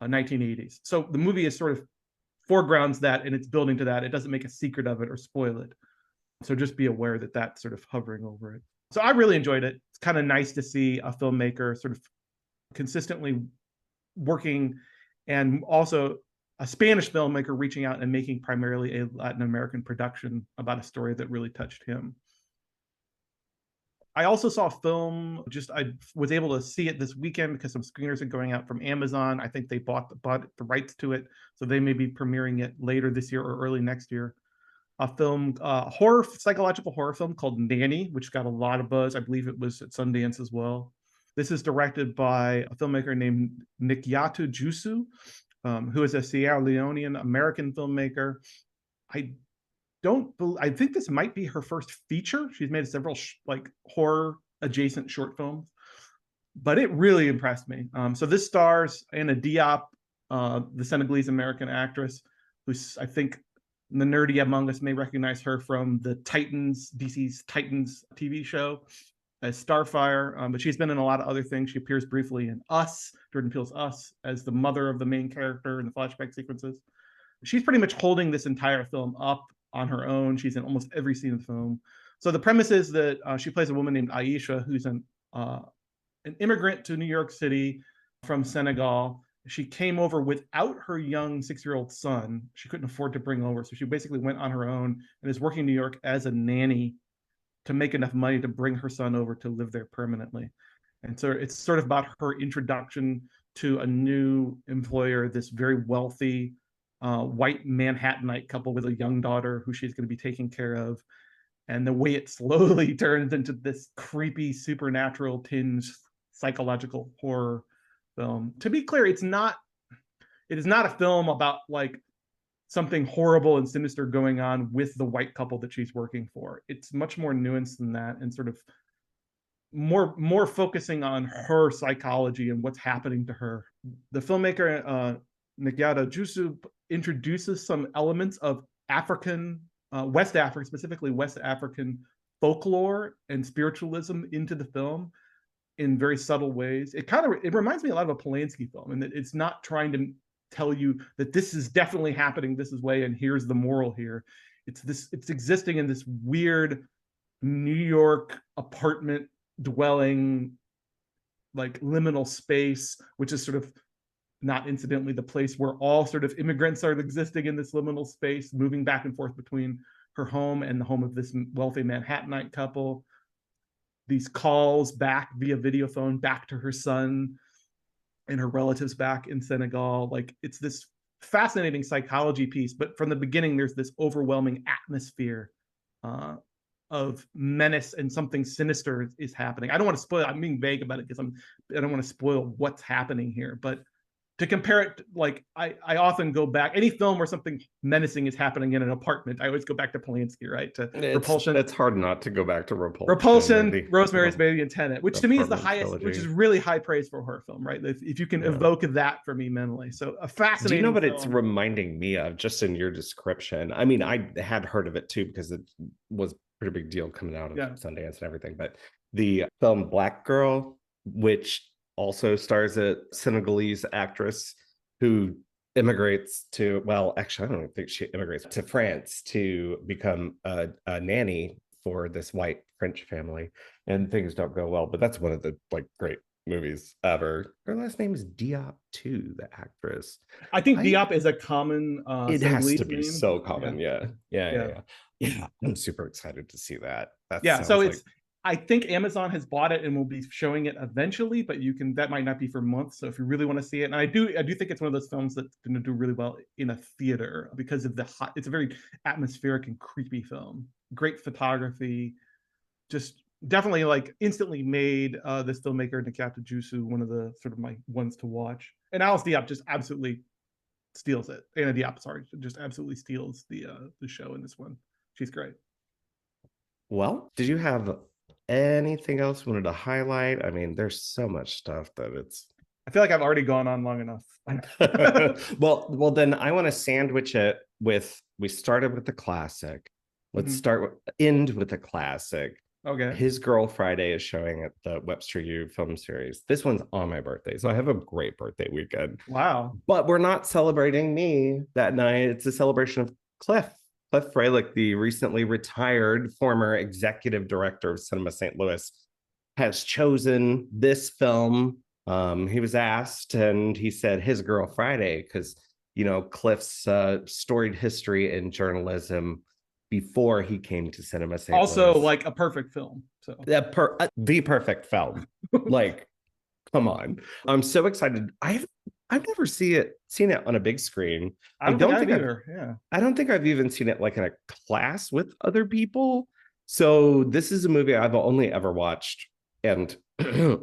1980s. So the movie is sort of foregrounds that, and it's building to that. It doesn't make a secret of it or spoil it. So just be aware that that's sort of hovering over it. So I really enjoyed it. It's kind of nice to see a filmmaker sort of consistently working, and also a Spanish filmmaker reaching out and making primarily a Latin American production about a story that really touched him. I also saw a film, I was able to see it this weekend because some screeners are going out from Amazon. I think they bought the rights to it, so they may be premiering it later this year or early next year. A film, psychological horror film called Nanny, which got a lot of buzz. I believe it was at Sundance as well. This is directed by a filmmaker named Nikyatu Jusu, who is a Sierra Leonean American filmmaker. I think this might be her first feature. She's made several horror adjacent short films, but it really impressed me. So this stars Anna Diop, the Senegalese American actress, who's, I think the nerdy among us may recognize her from the DC's Titans TV show as Starfire, but she's been in a lot of other things. She appears briefly in Us, Jordan Peele's Us, as the mother of the main character in the flashback sequences. She's pretty much holding this entire film up on her own. She's in almost every scene of the film. So the premise is that she plays a woman named Aisha, who's an immigrant to New York City from Senegal. She came over without her young 6-year-old son. She couldn't afford to bring over, so she basically went on her own and is working in New York as a nanny to make enough money to bring her son over to live there permanently. And so it's sort of about her introduction to a new employer, this very wealthy white Manhattanite couple with a young daughter who she's going to be taking care of, and the way it slowly turns into this creepy supernatural tinge psychological horror film. To be clear, it is not a film about like something horrible and sinister going on with the white couple that she's working for. It's much more nuanced than that, and sort of more focusing on her psychology and what's happening to her. The filmmaker Nikyatu Jusu introduces some elements of African, West Africa, specifically West African folklore and spiritualism into the film in very subtle ways. It reminds me a lot of a Polanski film, and that it's not trying to tell you that this is definitely happening this way and here's the moral here. It's existing in this weird New York apartment dwelling, like liminal space, which is sort of not incidentally the place where all sort of immigrants are existing in this liminal space, moving back and forth between her home and the home of this wealthy Manhattanite couple. These calls back via video phone back to her son and her relatives back in Senegal. Like, it's this fascinating psychology piece, but from the beginning, there's this overwhelming atmosphere of menace, and something sinister is happening. I don't want to spoil, I'm being vague about it because I don't want to spoil what's happening here, but to compare it, like I often go back, any film where something menacing is happening in an apartment, I always go back to Polanski, right? To Repulsion. It's hard not to go back to Repulsion. Rosemary's Baby, and Tenet, which to me is the highest trilogy. Which is really high praise for a horror film, right? If you can evoke that for me mentally. So a fascinating Do you know what film. It's reminding me of, just in your description? I mean, I had heard of it too, because it was a pretty big deal coming out of Sundance and everything, but the film Black Girl, which also stars a Senegalese actress who immigrates to, well, actually, I don't think she immigrates to France to become a nanny for this white French family, and things don't go well. But that's one of the great movies ever. Her last name is Diop too, the actress. I think Diop is a common it Senegalese has to be name. so common. Yeah. I'm super excited to see that. So it's I think Amazon has bought it and will be showing it eventually, but that might not be for months. So if you really want to see it, and I do think it's one of those films that's going to do really well in a theater because of it's a very atmospheric and creepy film. Great photography, just definitely like instantly made this filmmaker Nikita Jusu one of the sort of my ones to watch. And Alice Diop just absolutely steals it. Anna Diop, sorry, just absolutely steals the show in this one. She's great. Well, did you have anything else you wanted to highlight? I mean, there's so much stuff that I feel like I've already gone on long enough. well, then I want to sandwich it with, we started with the classic. Let's end with the classic. Okay. His Girl Friday is showing at the Webster U Film Series. This one's on my birthday, so I have a great birthday weekend. Wow. But we're not celebrating me that night. It's a celebration of Cliff Freilich, the recently retired former executive director of Cinema St. Louis, has chosen this film. He was asked, and he said His Girl Friday, because, you know, Cliff's storied history in journalism before he came to Cinema St. Also, Louis. like a perfect film. So the perfect film. Like, come on. I'm so excited. I've never seen it on a big screen. I don't think either. Yeah. I don't think I've even seen it like in a class with other people. So this is a movie I've only ever watched and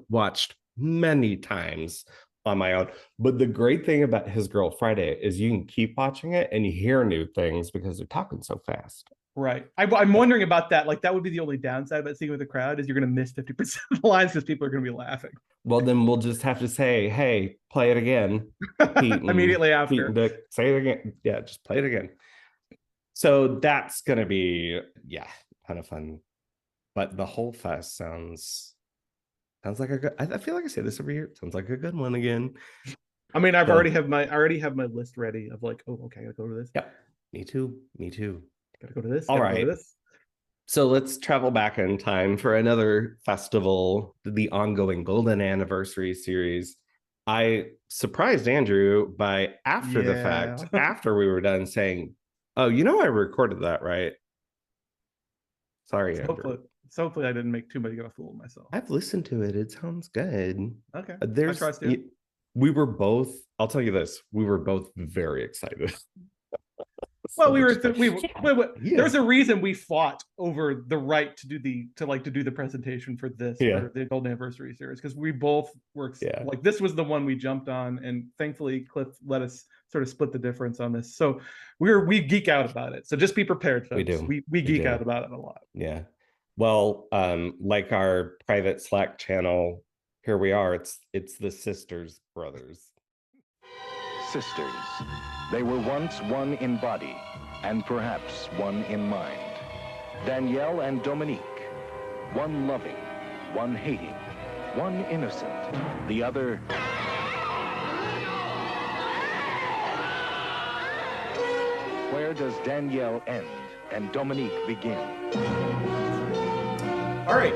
watched many times on my own. But the great thing about His Girl Friday is you can keep watching it and you hear new things because they're talking so fast. Right. I'm wondering about that. Like, that would be the only downside about seeing with the crowd, is you're going to miss 50% of the lines because people are going to be laughing. Well, then we'll just have to say, hey, play it again. Immediately after. Dick, say it again. Yeah, just play it again. So that's going to be, kind of fun. But the whole fest sounds like a good, I feel like I say this every year. Sounds like a good one again. I mean, I already have my list ready of like, oh, okay, I gotta go to this. Yeah, me too. Gotta go to this. All right. So let's travel back in time for another festival, the ongoing Golden Anniversary series. I surprised Andrew by the fact, after we were done, saying, oh, you know, I recorded that, right? Sorry, Andrew. Hopefully I didn't make too much of a fool of myself. I've listened to it. It sounds good. Okay. I trust you. We were both, I'll tell you this, we were both very excited. Well, there was a reason we fought over the right to do the presentation for this, for the Golden Anniversary series, because we both were like, this was the one we jumped on, and thankfully Cliff let us sort of split the difference on this. So we geek out about it. So just be prepared, folks. We geek out about it a lot. Yeah. Well, like our private Slack channel, here we are. It's the Sisters Brothers. Sisters. They were once one in body, and perhaps one in mind. Danielle and Dominique. One loving, one hating, one innocent, the other... Where does Danielle end and Dominique begin? All right,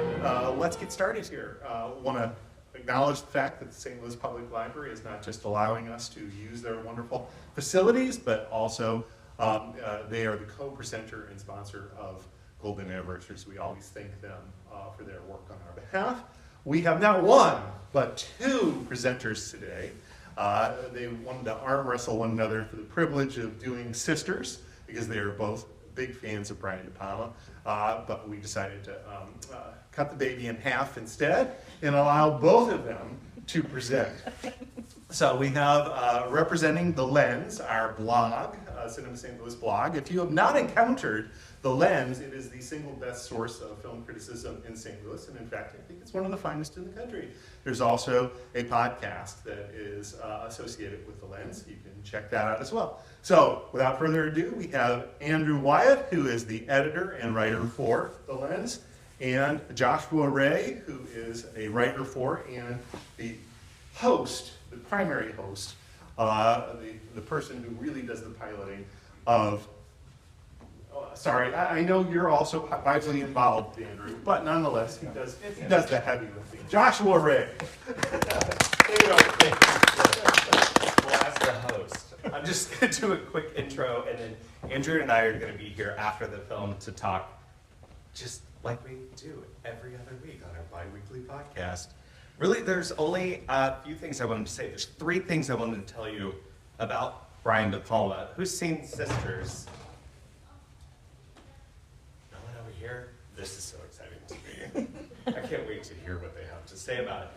let's get started here. Want to acknowledge the fact that the St. Louis Public Library is not just allowing us to use their wonderful facilities, but also they are the co-presenter and sponsor of Golden Anniversaries. We always thank them for their work on our behalf. We have not one, but two presenters today. They wanted to arm wrestle one another for the privilege of doing Sisters, because they are both big fans of Brian De Palma, but we decided to cut the baby in half instead and allow both of them to present. So we have representing The Lens, our blog, Cinema St. Louis blog. If you have not encountered The Lens, it is the single best source of film criticism in St. Louis, and in fact, I think it's one of the finest in the country. There's also a podcast that is associated with The Lens. You can check that out as well. So, without further ado, we have Andrew Wyatt, who is the editor and writer for The Lens, and Joshua Ray, who is a writer for and the host, the primary host, the person who really does the piloting of... Sorry, I know you're also vitally involved, Andrew, but nonetheless, he does the heavy lifting. Joshua Ray. Well, as the host, I'm just going to do a quick intro, and then Andrew and I are going to be here after the film to talk just like we do every other week on our bi-weekly podcast. Really, there's only a few things I wanted to say. There's 3 things I wanted to tell you about Brian De Palma. Who's seen Sisters? No one over here? This is so exciting to me. I can't wait to hear what they have to say about it.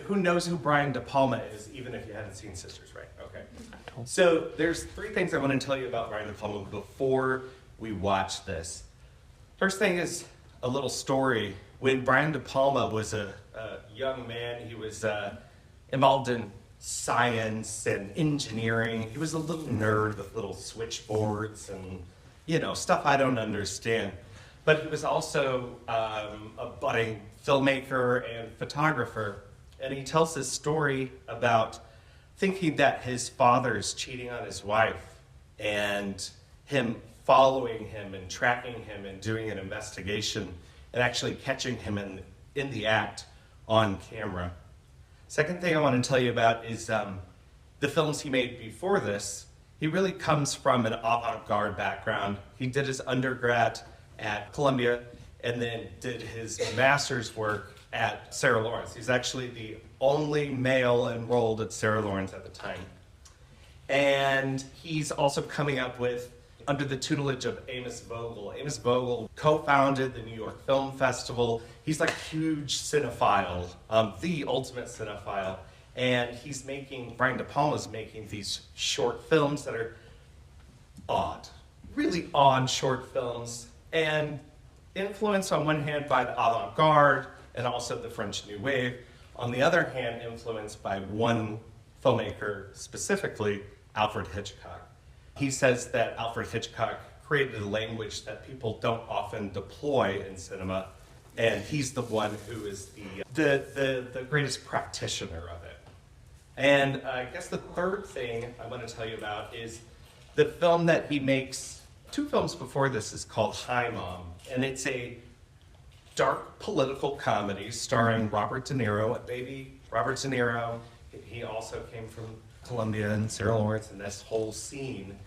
Who knows who Brian De Palma is, even if you hadn't seen Sisters, right? Okay. So there's 3 things I want to tell you about Brian De Palma before we watch this. First thing is a little story. When Brian De Palma was a young man, he was involved in science and engineering. He was a little nerd with little switchboards and, stuff I don't understand. But he was also a budding filmmaker and photographer. And he tells this story about thinking that his father's cheating on his wife and him following him and tracking him and doing an investigation and actually catching him in the act on camera. Second thing I want to tell you about is the films he made before this. He really comes from an avant-garde background. He did his undergrad at Columbia and then did his master's work at Sarah Lawrence. He's actually the only male enrolled at Sarah Lawrence at the time. And he's also coming up with, under the tutelage of Amos Vogel. Amos Vogel co-founded the New York Film Festival. He's like a huge cinephile, the ultimate cinephile. And Brian De Palma's making these short films that are odd, really odd short films, and influenced on one hand by the avant-garde and also the French New Wave. On the other hand, influenced by one filmmaker specifically, Alfred Hitchcock. He says that Alfred Hitchcock created a language that people don't often deploy in cinema, and he's the one who is the greatest practitioner of it. And I guess the third thing I want to tell you about is the film that he makes, 2 films before this, is called Hi Mom, and it's a dark political comedy starring Robert De Niro, a baby Robert De Niro. He also came from Columbia and Sarah Lawrence and this whole scene.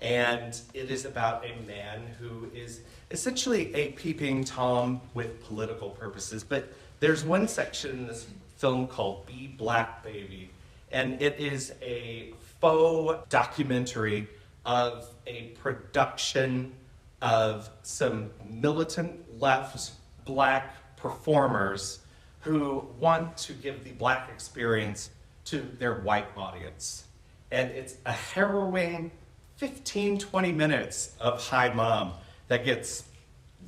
And it is about a man who is essentially a peeping Tom with political purposes. But there's one section in this film called Be Black Baby. And it is a faux documentary of a production of some militant left black performers who want to give the black experience to their white audience. And it's a harrowing 15, 20 minutes of Hi Mom that gets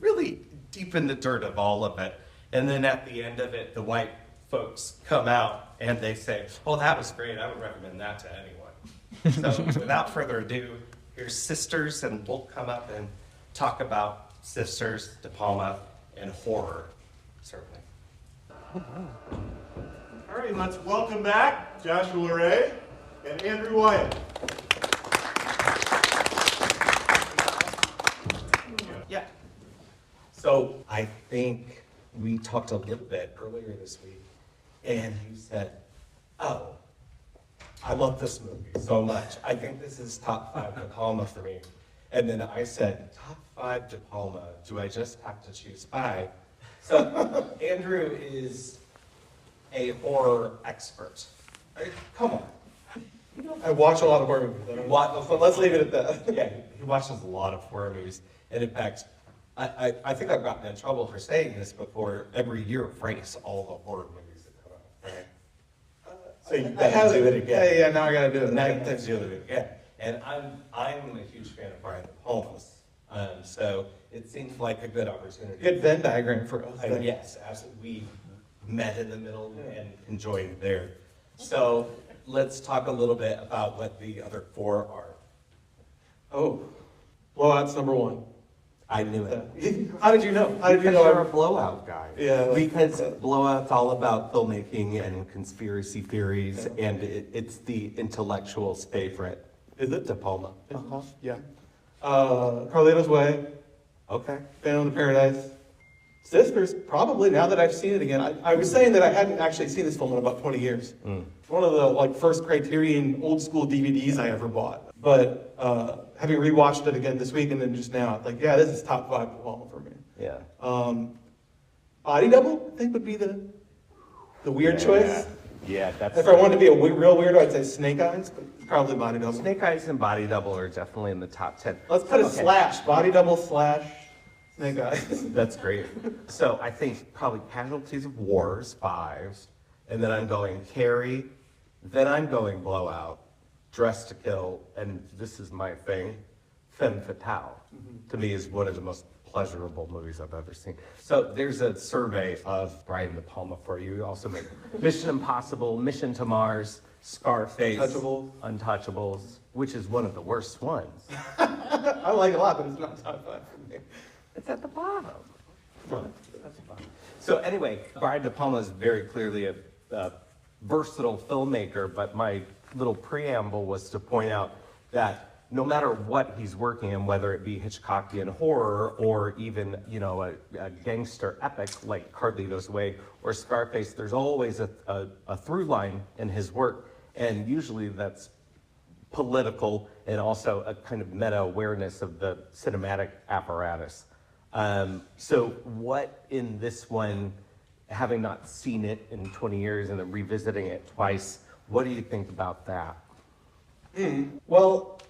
really deep in the dirt of all of it. And then at the end of it, the white folks come out and they say, "Oh, that was great. I would recommend that to anyone." So without further ado, here's Sisters, and we'll come up and talk about Sisters, De Palma, and horror, certainly. All right, let's welcome back Joshua Ray and Andrew Wyatt. Yeah. So I think we talked a little bit earlier this week, and you said, "Oh, I love this movie so much. I think this is top 5 De Palma for me." And then I said, "Top 5 De Palma, do I just have to choose 5? So Andrew is a horror expert. Come on. I watch a lot of horror movies. Let's leave it at that. Yeah, he watches a lot of horror movies. And in fact, I think I've gotten in trouble for saying this before. Every year ranks all the horror movies that come out. Right? So you have to do it again. Yeah, now I gotta do it. Now you have to do it again. And I'm a huge fan of Brian De Palma's. So it seems like a good opportunity. Good Venn diagram for us. Yes, absolutely. We met in the middle and enjoyed there. So let's talk a little bit about what the other 4 are. Oh, Blowout's number 1. I knew it. How did you know? How did you Because you're know? a Blowout guy. Yeah. Because Blowout's all about filmmaking and conspiracy theories, and it's the intellectual's favorite. Is it? De Palma. Uh-huh. Yeah. Carlito's Way, Okay. Phantom of the Paradise. Sisters, probably, now that I've seen it again. I was saying that I hadn't actually seen this film in about 20 years. It's one of the first Criterion old school DVDs I ever bought. But having rewatched it again this week and then just now, yeah, this is top 5 De Palma for me. Yeah. Body double, I think, would be the weird choice. Yeah, that's. If I wanted to be a real weirdo, I'd say Snake Eyes, but probably Body Double. Snake Eyes and Body Double are definitely in the top 10. Let's put a slash, Body Double slash Snake Eyes. That's great. So I think probably Casualties of Wars, 5, and then I'm going Carrie, then I'm going Blowout, Dress to Kill, and this is my thing, Femme Fatale. To me is one of the most pleasurable movies I've ever seen. So there's a survey of Brian De Palma for you. You also make Mission Impossible, Mission to Mars, Scarface, Untouchables, which is one of the worst ones. I like it a lot, but it's not top 5 for me. It's at the bottom. That's fine. So anyway, Brian De Palma is very clearly a versatile filmmaker, but my little preamble was to point out that no matter what he's working in, whether it be Hitchcockian horror or even, a gangster epic like Carlito's Way or Scarface, there's always a through line in his work, and usually that's political and also a kind of meta awareness of the cinematic apparatus. So what in this one, having not seen it in 20 years and then revisiting it twice, what do you think about that? Well,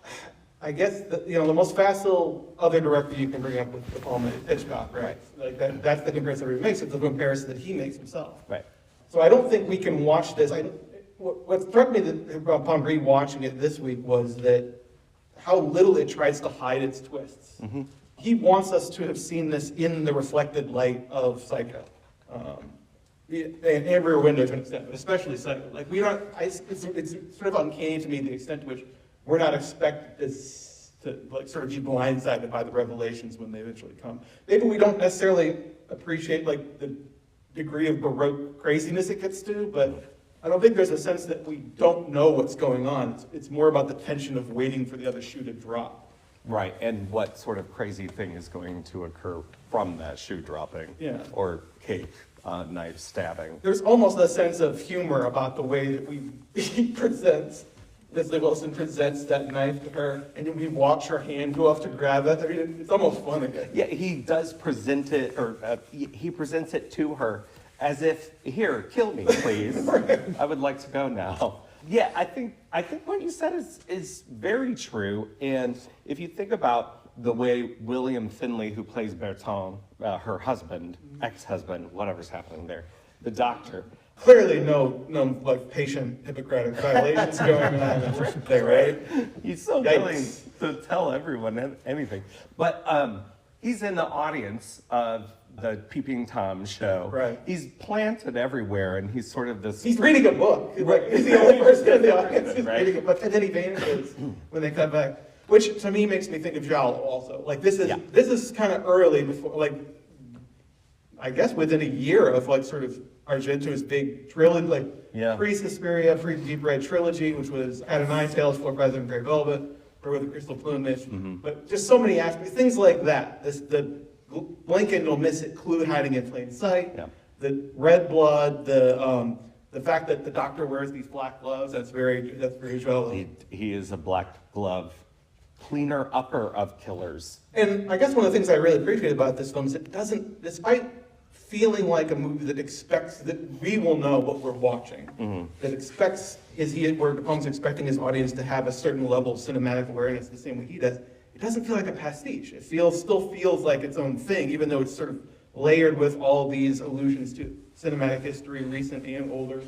I guess the most facile other director you can bring up with De Palma is Hitchcock, right? Like that's the comparison he makes. It's the comparison that he makes himself. Right. So I don't think we can watch this. What struck me upon rewatching it this week was that how little it tries to hide its twists. Mm-hmm. He wants us to have seen this in the reflected light of Psycho. And Rear Window to an extent, but especially Psycho. Like it's sort of uncanny to me the extent to which we're not expected this to sort of be blindsided by the revelations when they eventually come. Maybe we don't necessarily appreciate the degree of Baroque craziness it gets to, but I don't think there's a sense that we don't know what's going on. It's more about the tension of waiting for the other shoe to drop. Right, and what sort of crazy thing is going to occur from that shoe dropping? Yeah. Or cake, knife stabbing. There's almost a sense of humor about the way that Leslie Wilson presents that knife to her, and then we watch her hand go off to grab it. I mean, it's almost funny. Yeah, he does present it, or he presents it to her as if, here, kill me, please. Right. I would like to go now. Yeah, I think what you said is very true. And if you think about the way William Finley, who plays Bertrand, her husband, ex-husband, whatever's happening there, the doctor. Clearly no patient Hippocratic violations going on there, right? He's so willing to tell everyone anything. But he's in the audience of the Peeping Tom show. Right. He's planted everywhere, and he's sort of this. He's reading a book. Right. He's the only person in the audience who's reading a book, and then he vanishes when they come back, which to me makes me think of Jowl also. This is kind of early before, I guess within a year of sort of Argento's big trilogy, pre-Suspiria, pre-Deep Red trilogy, which was Out of Nine Tails, For President Grey Velvet, or with the Crystal Plumage, but just so many aspects, things like that. The blink and you'll miss it clue hiding in plain sight, the red blood, the fact that the doctor wears these black gloves, that's very Joel. He is a black glove cleaner upper of killers. And I guess one of the things I really appreciate about this film is it doesn't, despite feeling like a movie that expects that we will know what we're watching, that expects, where De Palma's expecting his audience to have a certain level of cinematic awareness the same way he does, it doesn't feel like a pastiche. It still feels like its own thing, even though it's sort of layered with all these allusions to cinematic history, recent and older.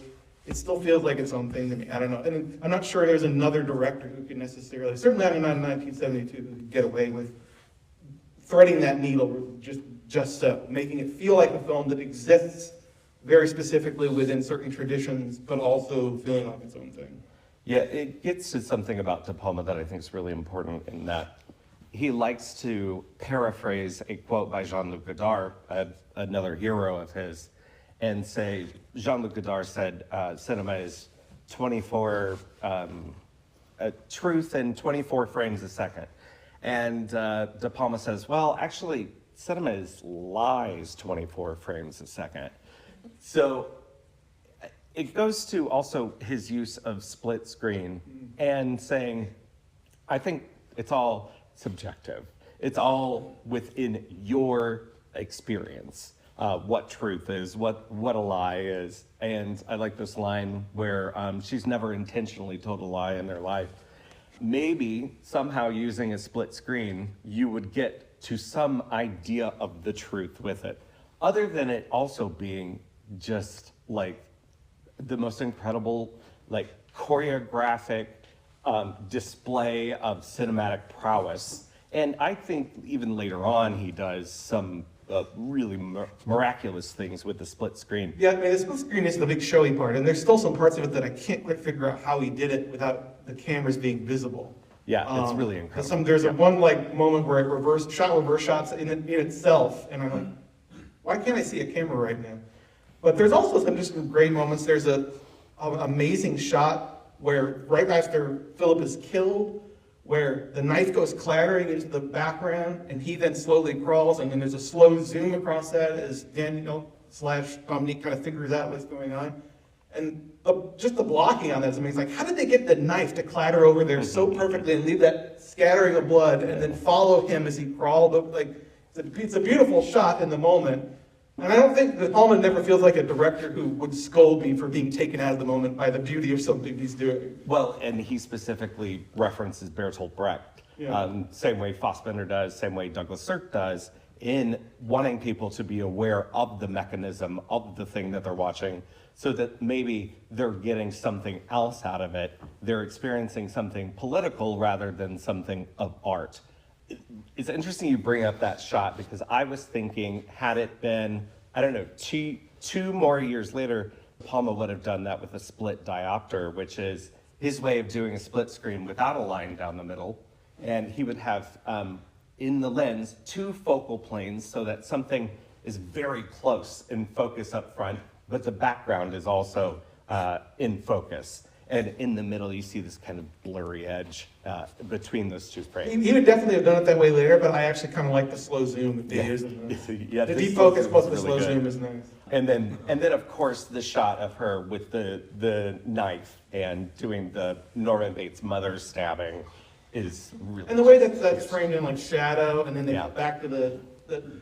It still feels like its own thing to me. I don't know. And I'm not sure there's another director who can necessarily, certainly not in 1972, who could get away with threading that needle just so, making it feel like a film that exists very specifically within certain traditions, but also feeling like its own thing. Yeah, it gets to something about De Palma that I think is really important in that he likes to paraphrase a quote by Jean-Luc Godard, another hero of his, and say, Jean-Luc Godard said, cinema is 24, truth in 24 frames a second. And De Palma says, well, actually, cinema is lies 24 frames a second. So it goes to also his use of split screen and saying, I think it's all subjective. It's all within your experience. What truth is, what a lie is. And I like this line where she's never intentionally told a lie in their life. Maybe somehow using a split screen, you would get to some idea of the truth with it. Other than it also being just like the most incredible, like choreographic display of cinematic prowess. And I think even later on, he does some really miraculous things with the split screen. Yeah, I mean, the split screen is the big showy part, and there's still some parts of it that I can't quite figure out how he did it without the cameras being visible. Yeah, it's really incredible. There's a one like moment where it reverse shots in itself, and I'm like, why can't I see a camera right now? But there's also some great moments. There's a amazing shot where right after Philip is killed, where the knife goes clattering into the background, and he then slowly crawls, and then there's a slow zoom across that as Daniel / Dominique kind of figures out what's going on. And just the blocking on that is amazing. Like, how did they get the knife to clatter over there so perfectly and leave that scattering of blood, and then follow him as he crawled? Like, it's a beautiful shot in the moment. And I don't think that Palma never feels like a director who would scold me for being taken out of the moment by the beauty of something he's doing. Well, and he specifically references Bertolt Brecht, same way Fassbinder does, same way Douglas Sirk does, in wanting people to be aware of the mechanism of the thing that they're watching, so that maybe they're getting something else out of it. They're experiencing something political rather than something of art. It's interesting you bring up that shot, because I was thinking, had it been, I don't know, two more years later, Palma would have done that with a split diopter, which is his way of doing a split screen without a line down the middle. And he would have, in the lens, two focal planes so that something is very close in focus up front, but the background is also in focus. And in the middle, you see this kind of blurry edge between those two frames. He would definitely have done it that way later, but I actually kind of like the slow zoom that they use. Yeah, the defocus plus the slow zoom is nice. And then of course the shot of her with the knife and doing the Norman Bates mother stabbing is really. And the way that that's framed in like shadow, and then they go back to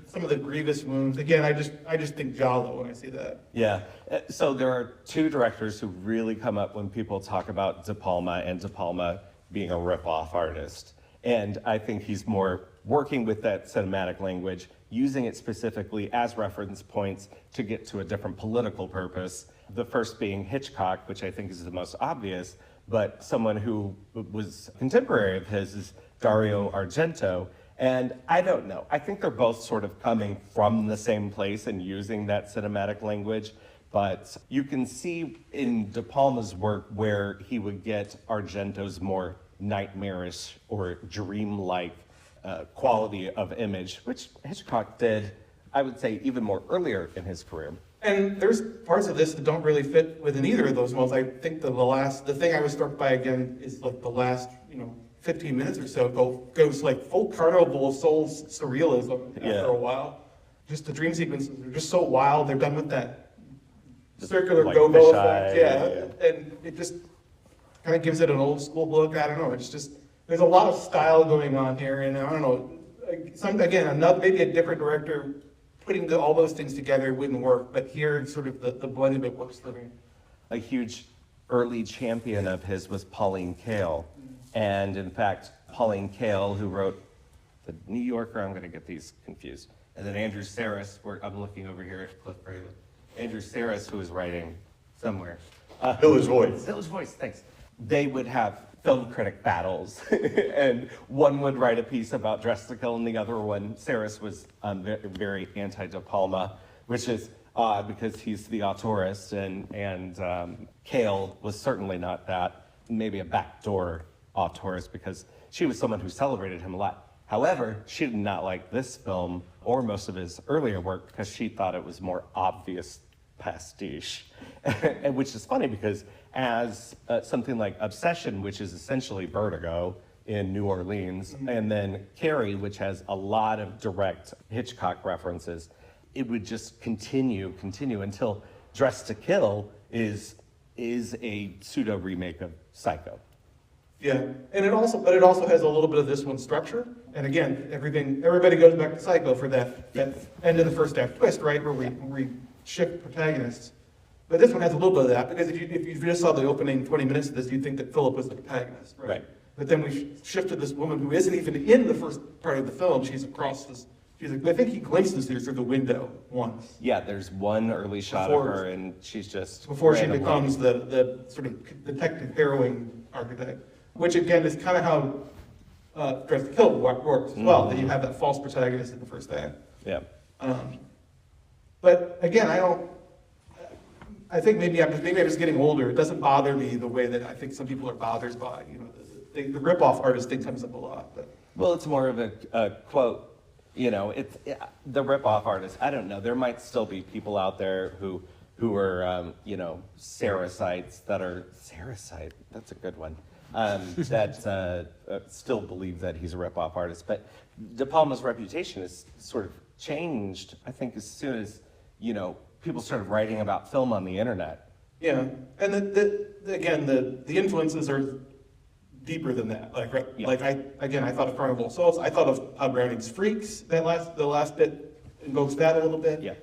some of the grievous wounds. Again, I just think Giallo when I see that. Yeah. So there are two directors who really come up when people talk about De Palma, and De Palma being a rip-off artist. And I think he's more working with that cinematic language, using it specifically as reference points to get to a different political purpose. The first being Hitchcock, which I think is the most obvious, but someone who was contemporary of his is Dario Argento. And I don't know, I think they're both sort of coming from the same place and using that cinematic language, but you can see in De Palma's work where he would get Argento's more nightmarish or dreamlike quality of image, which Hitchcock did, I would say, even more earlier in his career. And there's parts of this that don't really fit within either of those modes. I think the thing I was struck by again is like the last, 15 minutes or so goes like full Carnival of Souls surrealism after a while. Just the dream sequences are just so wild. They're done with that circular like go-go effect. And it just kind of gives it an old school look. I don't know. It's just, there's a lot of style going on here. And I don't know, maybe a different director putting all those things together wouldn't work. But here, sort of the blend of it works for me. A huge early champion of his was Pauline Kael. And in fact, Pauline Kael, who wrote The New Yorker, I'm going to get these confused, and then Andrew Sarris, I'm looking over here at Cliff Braylon. Andrew Sarris, who is writing somewhere. Village Voice. Village Voice, thanks. They would have film critic battles, and one would write a piece about Dressed to Kill, and the other one, Sarris was very anti-De Palma, which is odd because he's the auteurist, and Kael was certainly not that, maybe a backdoor auteurist, because she was someone who celebrated him a lot. However, she did not like this film or most of his earlier work because she thought it was more obvious pastiche, and which is funny because as something like Obsession, which is essentially Vertigo in New Orleans, and then Carrie, which has a lot of direct Hitchcock references, it would just continue until Dressed to Kill is a pseudo remake of Psycho. Yeah, and it also has a little bit of this one structure. And again, everybody goes back to Psycho for that end of the first act twist, right, where we shift protagonists. But this one has a little bit of that, because if you just saw the opening 20 minutes of this, you'd think that Philip was the protagonist, right? But then we shifted this woman who isn't even in the first part of the film. She's across this. I think he glimpses her through the window once. Yeah, there's one early shot of her, and she's just before she becomes the sort of detective harrowing archetype, which again is kind of how Dress to Kill works as well. That you have that false protagonist in the first act. Yeah. But again, I think maybe I'm just getting older. It doesn't bother me the way that I think some people are bothered by. You know, the rip-off artist thing comes up a lot. But. Well, it's more of a quote. You know, it's the rip-off artist. I don't know. There might still be people out there who are, you know, Sarahcites that are Sarahcite. That's a good one. That still believe that he's a rip-off artist. But De Palma's reputation is sort of changed, I think, as soon as, you know, people started writing about film on the internet. Yeah, and again, the influences are deeper than that. Like I thought of Carnival of Souls. I thought of Todd Browning's Freaks. The last bit invokes that a little bit. Yeah.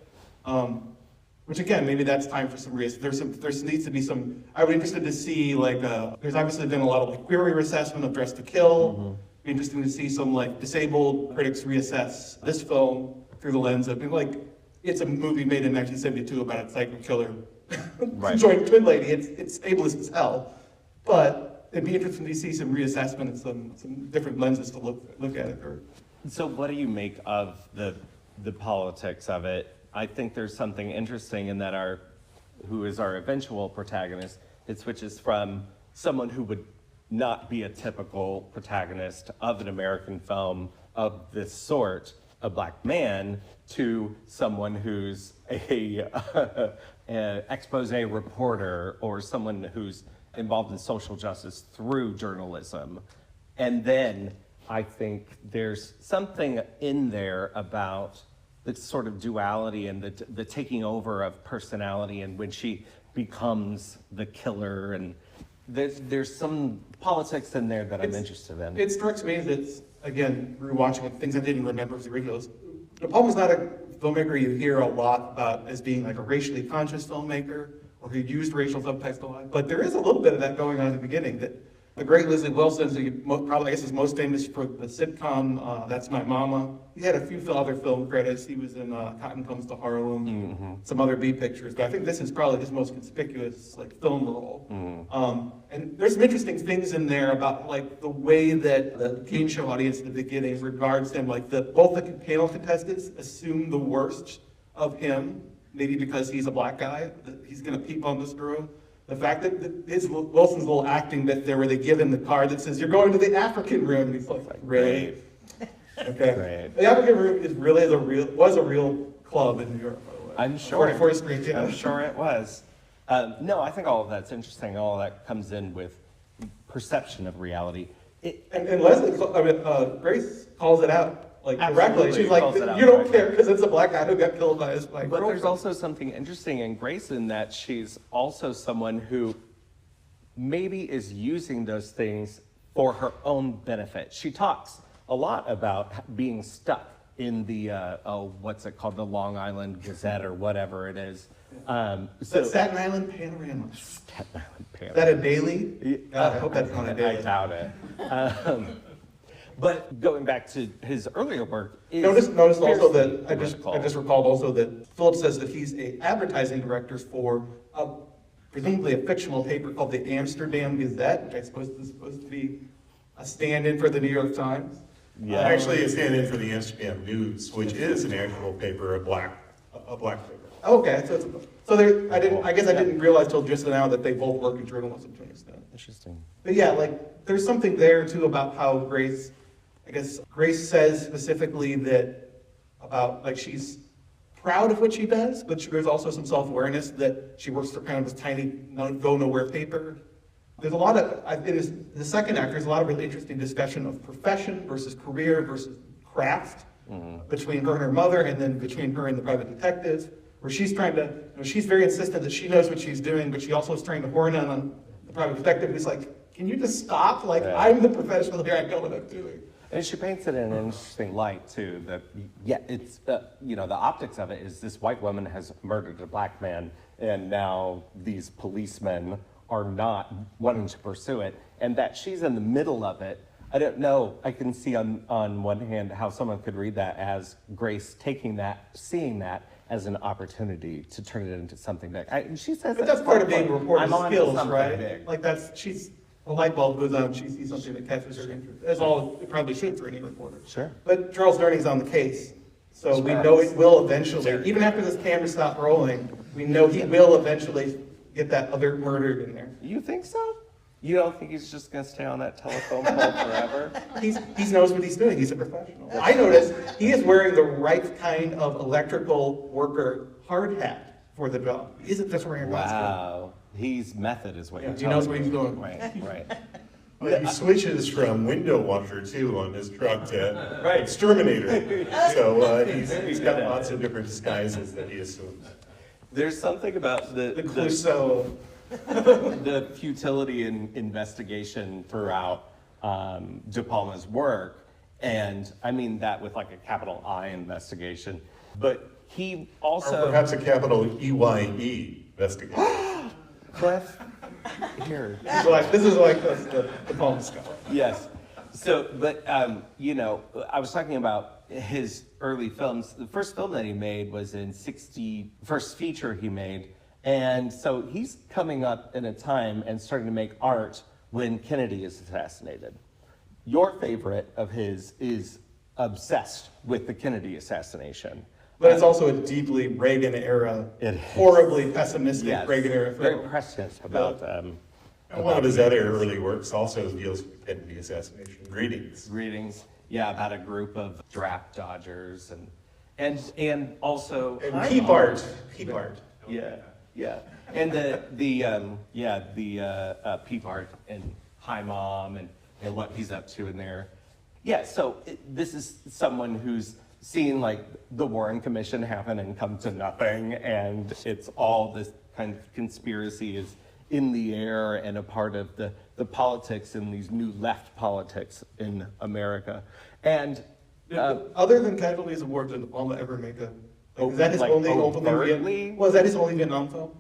Which again, maybe that's time for some reason. There needs to be some. I would be interested to see like there's obviously been a lot of like query reassessment of Dress to Kill. Mm-hmm. Be interesting to see some like disabled critics reassess this film through the lens of like it's a movie made in 1972 about a psycho killer joined twin lady. It's ableist as hell, but. It'd be interesting to see some reassessment and some different lenses to look at it. So what do you make of the politics of it? I think there's something interesting in that who is our eventual protagonist, it switches from someone who would not be a typical protagonist of an American film of this sort, a black man, to someone who's an expose reporter or someone who's involved in social justice through journalism. And then I think there's something in there about the sort of duality and the taking over of personality, and when she becomes the killer, and there's some politics in there that I'm interested in. It strikes me that, again, rewatching things I didn't remember as the originals. De Palma's not a filmmaker you hear a lot about as being like a racially conscious filmmaker, or who used racial subtext a lot. But there is a little bit of that going on at the beginning. That the great Leslie Wilson, who probably I guess is most famous for the sitcom That's My Mama. He had a few other film credits. He was in Cotton Comes to Harlem, some other B pictures. But I think this is probably his most conspicuous like film role. And there's some interesting things in there about like the way that the game show audience in the beginning regards him. Like both the panel contestants assume the worst of him. Maybe because he's a black guy, that he's going to peep on this room. The fact that Wilson's little acting bit there, where they give him the card that says, "You're going to the African room," and he's like, "Really?" Okay. Great. The African room was a real club in New York, by the way. I'm sure. 44th Street. Yeah. I'm sure it was. No, I think all of that's interesting. All of that comes in with perception of reality. And Leslie, Grace calls it out. Like directly, she's like, "You don't care because it's a black guy who got killed by his white girlfriend." But there's also something interesting in Grace in that she's also someone who maybe is using those things for her own benefit. She talks a lot about being stuck in the what's it called, the Long Island Gazette or whatever it is. So Staten Island Panorama. Staten Island Panorama. Is that a daily? I hope that's not a daily. I doubt it. But going back to his earlier work, notice also that I just recalled also that Philip says that he's a advertising director for presumably a fictional paper called the Amsterdam Gazette, which I suppose is supposed to be a stand-in for the New York Times. Yeah, actually, a stand-in for the Amsterdam News, which is an actual paper, a black paper. Okay, so there, I guess I didn't realize till just now that they both work in journalism to an extent. Interesting. But yeah, like there's something there too about how Grace says specifically that about like she's proud of what she does, but there's also some self-awareness that she works for kind of this tiny go-nowhere paper. There's a lot of, in the second act, there's a lot of really interesting discussion of profession versus career versus craft between her and her mother, and then between her and the private detective, where she's trying to, she's very insistent that she knows what she's doing, but she also is trying to horn in on the private detective who's like, can you just stop? Like, I'm the professional here, I know what I'm doing. And she paints it in an interesting light too. That it's the optics of it is this white woman has murdered a black man, and now these policemen are not wanting to pursue it, and that she's in the middle of it. I don't know. I can see on one hand how someone could read that as Grace taking that, seeing that as an opportunity to turn it into something that she says. But that's part of being a reporter's skills, right? Big. Like a light bulb goes on, she sees something that catches her interest. That's all it probably should for any reporter. Sure. But Charles Durnings's on the case, so we know it will eventually, even after this camera stops rolling, we know he will eventually get that other murdered in there. You think so? You don't think he's just gonna stay on that telephone pole forever? He knows what he's doing. He's a professional. I noticed he is wearing the right kind of electrical worker hard hat for the job. He isn't just wearing a costume. Wow. He's method is what you're He knows what he's doing. Right. Well, he switches from window washer too on his truck to Right. exterminator. So he's got lots of different disguises that he assumes. There's something about The Clouseau. the futility in investigation throughout De Palma's work, and I mean that with like a capital I investigation, but he also... Or perhaps a capital EYE investigation. Cliff, here. This is like the Palm Scout. Yes. So, but, I was talking about his early films. The first film that he made was in first feature he made. And so he's coming up in a time and starting to make art when Kennedy is assassinated. Your favorite of his is obsessed with the Kennedy assassination. But it's also a deeply Reagan era, horribly pessimistic Reagan era film. Very prescient about And one of his other early works also deals with Kennedy assassination. Greetings. Yeah, about a group of draft dodgers and also And peep art. Yeah, and the peep art and Hi Mom and what he's up to in there. Yeah, so this is someone who's seen like the Warren Commission happen and come to nothing, and it's all this kind of conspiracy is in the air and a part of the politics and these new left politics in America. And other than Casualties of War, did De Palma ever make is that his only Vietnam film?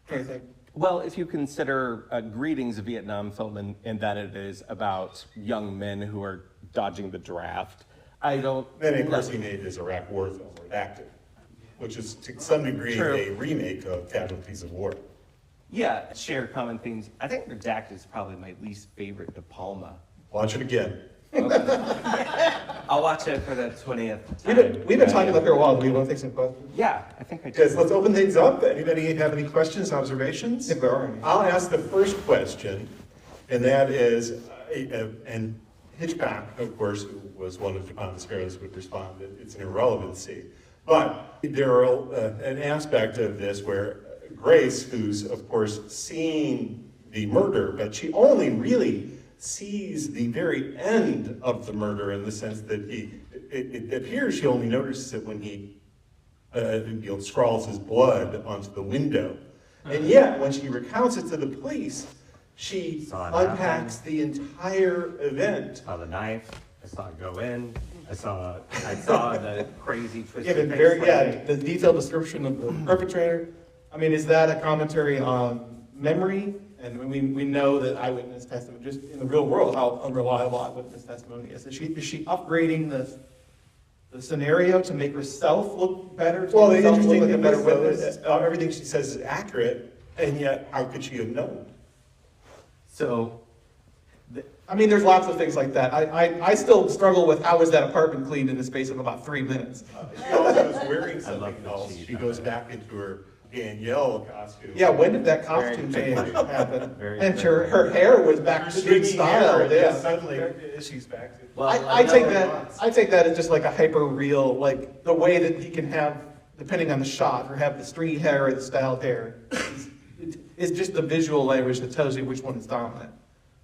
Trying to think. Well, if you consider Greetings, a Vietnam film, and that it is about young men who are dodging the draft, I don't... Then, of course, he made his Iraq War film, Redacted, which is to some degree a remake of Casualties of War. Yeah, share common themes. I think Redacted is probably my least favorite De Palma. Watch it again. Okay. I'll watch it for the 20th time. We've been talking about it for a while. Do you want to take some questions? Yeah, I think I do. Yes, let's open things up. Anybody have any questions, observations? If there are any. I'll ask the first question, and that is, and Hitchcock, of course, who was one of De Palma's heroes, would respond that it's an irrelevancy. But there are an aspect of this where Grace, who's, of course, seeing the murder, but she only really sees the very end of the murder in the sense that it appears she only notices it when he scrawls his blood onto the window. And yet, when she recounts it to the police, she unpacks the entire event. I saw the knife, I saw it go in, I saw the crazy twisted The detailed description of the perpetrator. I mean, is that a commentary on memory? And we know that eyewitness testimony, just in the real world, how unreliable eyewitness testimony is. Is she upgrading the scenario to make herself look better? Well, the interesting thing is everything she says is accurate, and yet how could she have known? So, I mean, there's lots of things like that. I still struggle with how is that apartment cleaned in the space of about 3 minutes. She also was wearing something else. She goes back into her Danielle costume. Yeah, when did that costume change happen? And her hair was back to the style. Yeah, suddenly she's back to. well, I take that as just like a hyper real, like the way that he can have, depending on the shot, or have the stringy hair or the styled hair. It's just the visual language that tells you which one is dominant.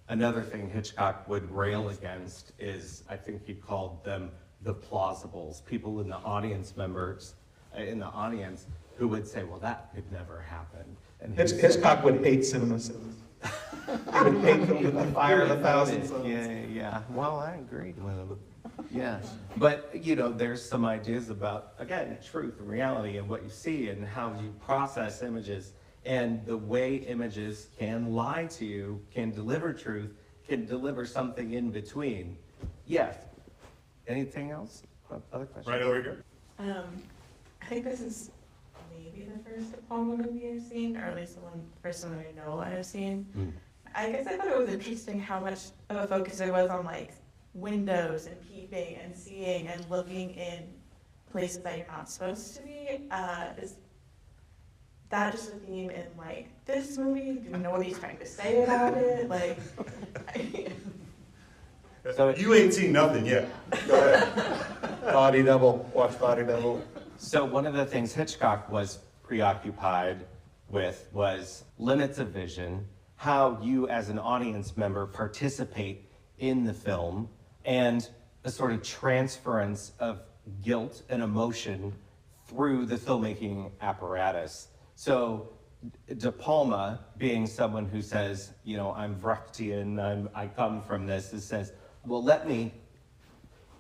Another thing Hitchcock would rail against is, I think he called them the plausibles, people in the audience who would say, well, that could never happen. And Hitchcock would hate cinema. It would paint film with The Fire of 1,000 Suns. suns. Yeah. Well, I agree with him. Yeah. But, there's some ideas about, again, truth and reality and what you see and how you process images and the way images can lie to you, can deliver truth, can deliver something in between. Yes. Anything else? Other questions? Right over here. I think this is maybe the first De Palma movie I've seen, or at least the first one I know I've seen. I guess I thought it was interesting how much of a focus there was on like windows and peeping and seeing and looking in places that you're not supposed to be. Is that just a theme in like this movie? Do you know what he's trying to say about it? Like, So You ain't seen nothing yet. Go ahead. Body Double, watch Body Double. So one of the things Hitchcock was preoccupied with was limits of vision, how you as an audience member participate in the film, and a sort of transference of guilt and emotion through the filmmaking apparatus. So De Palma, being someone who says, I'm Brechtian, I come from this, says, well, let me,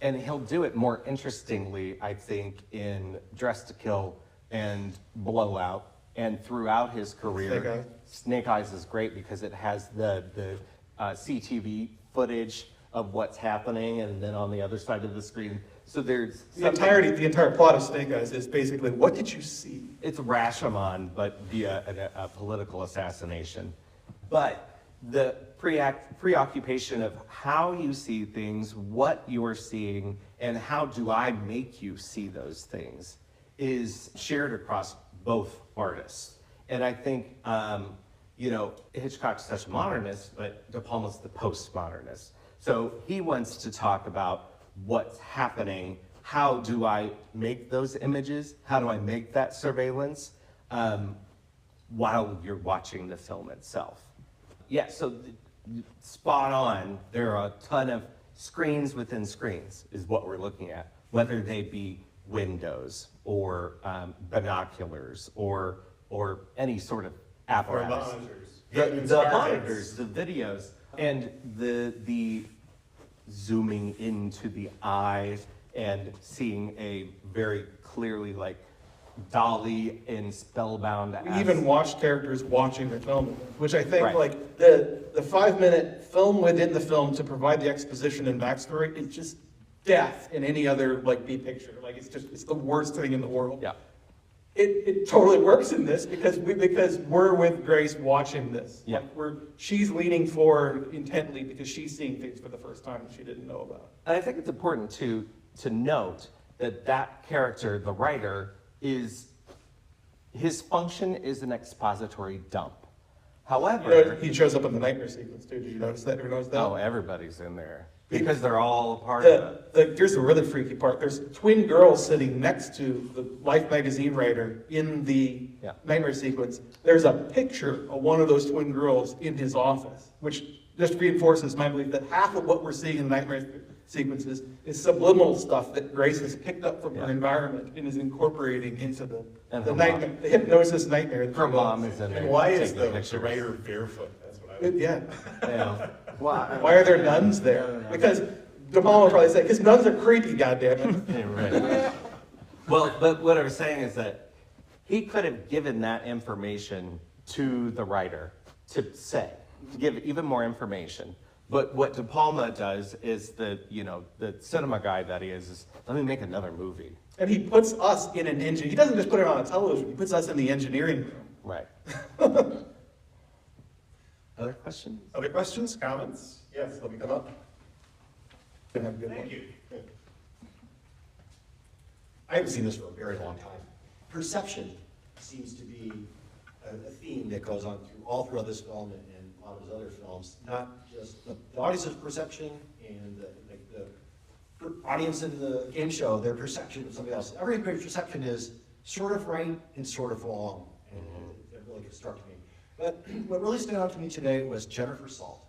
and he'll do it more interestingly, I think, in Dress to Kill and Blowout, and throughout his career. Snake Eyes. Snake Eyes is great because it has the CTV footage of what's happening, and then on the other side of the screen. So there's The entire plot of Snake Eyes is basically, what did you see? it's Rashomon, but via a political assassination. But the preoccupation of how you see things, what you're seeing, and how do I make you see those things is shared across both artists. And I think, Hitchcock's such a modernist, but De Palma's the postmodernist. So he wants to talk about what's happening. How do I make those images? How do I make that surveillance while you're watching the film itself? Yeah, so spot on. There are a ton of screens within screens is what we're looking at, whether they be windows or binoculars or any sort of apparatus. The monitors, the videos, and the zooming into the eye and seeing a very clearly like Dali in Spellbound. We even watch characters watching the film, which I think Right. like the 5-minute film within the film to provide the exposition and backstory, it's just death in any other like B picture. Like it's the worst thing in the world. Yeah. It totally works in this because we're with Grace watching this. Yeah. Like she's leaning forward intently because she's seeing things for the first time that she didn't know about. And I think it's important to note that character, the writer, his function is an expository dump. However, He shows up in the nightmare sequence too. Did you notice that? Or notice that? oh, everybody's in there because they're all a part of it. Here's the really freaky part. There's twin girls sitting next to the Life magazine writer in the Yeah. nightmare sequence. There's a picture of one of those twin girls in his office, which just reinforces my belief that half of what we're seeing in nightmare sequences is subliminal stuff that Grace has picked up from her environment and is incorporating into the nightmare, the hypnosis nightmare. that Her she mom wants. is in there. And why is taking the pictures. writer barefoot? That's what I would. Yeah. Yeah. Why? Why are there nuns there? Because De Palma would probably say, because nuns are creepy, goddammit. Yeah, right. Well, but what I was saying is that he could have given that information to the writer to give even more information. But what De Palma does is the cinema guy that he is let me make another movie. And he puts us in an engine. He doesn't just put it on a television. He puts us in the engineering room. Right. Other questions? Other questions, comments? Yes, let me come up. Gonna have a good one. Thank you. I haven't seen this for a very long time. Perception seems to be a theme that goes on all throughout this film and a lot of his other films. Not just the audience's perception and the audience in the game show, their perception of somebody else. Everybody's perception is sort of right and sort of wrong, and it really struck me. But what really stood out to me today was Jennifer Salt.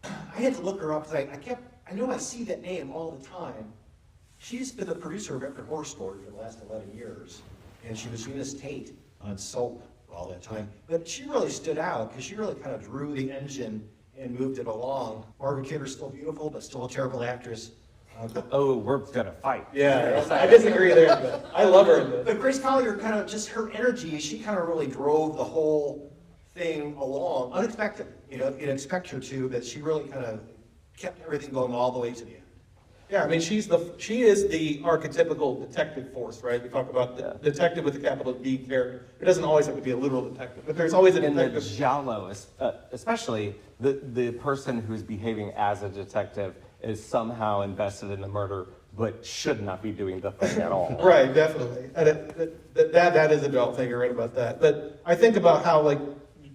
I had to look her up because I know I see that name all the time. She's been the producer of American Horror Story for the last 11 years, and she was Eunice Tate on Soap all that time. But she really stood out because she really kind of drew the engine and moved it along. Margaret Kidder's still beautiful, but still a terrible actress. Oh, we're gonna fight. Yeah, I disagree there, but I love her. But Grace Collier kind of just her energy, she kind of really drove the whole thing along, unexpected. You know, you'd expect her to, but she really kind of kept everything going all the way to the end. Yeah, I mean, she is the archetypical detective force, right? We talk about the detective with a capital D character. It doesn't always have to be a literal detective, but there's always a In the detective. giallo, especially the person who's behaving as a detective is somehow invested in the murder, but should not be doing the thing at all. Right, definitely. And that is a dull thing, you're right about that. But I think about how, like,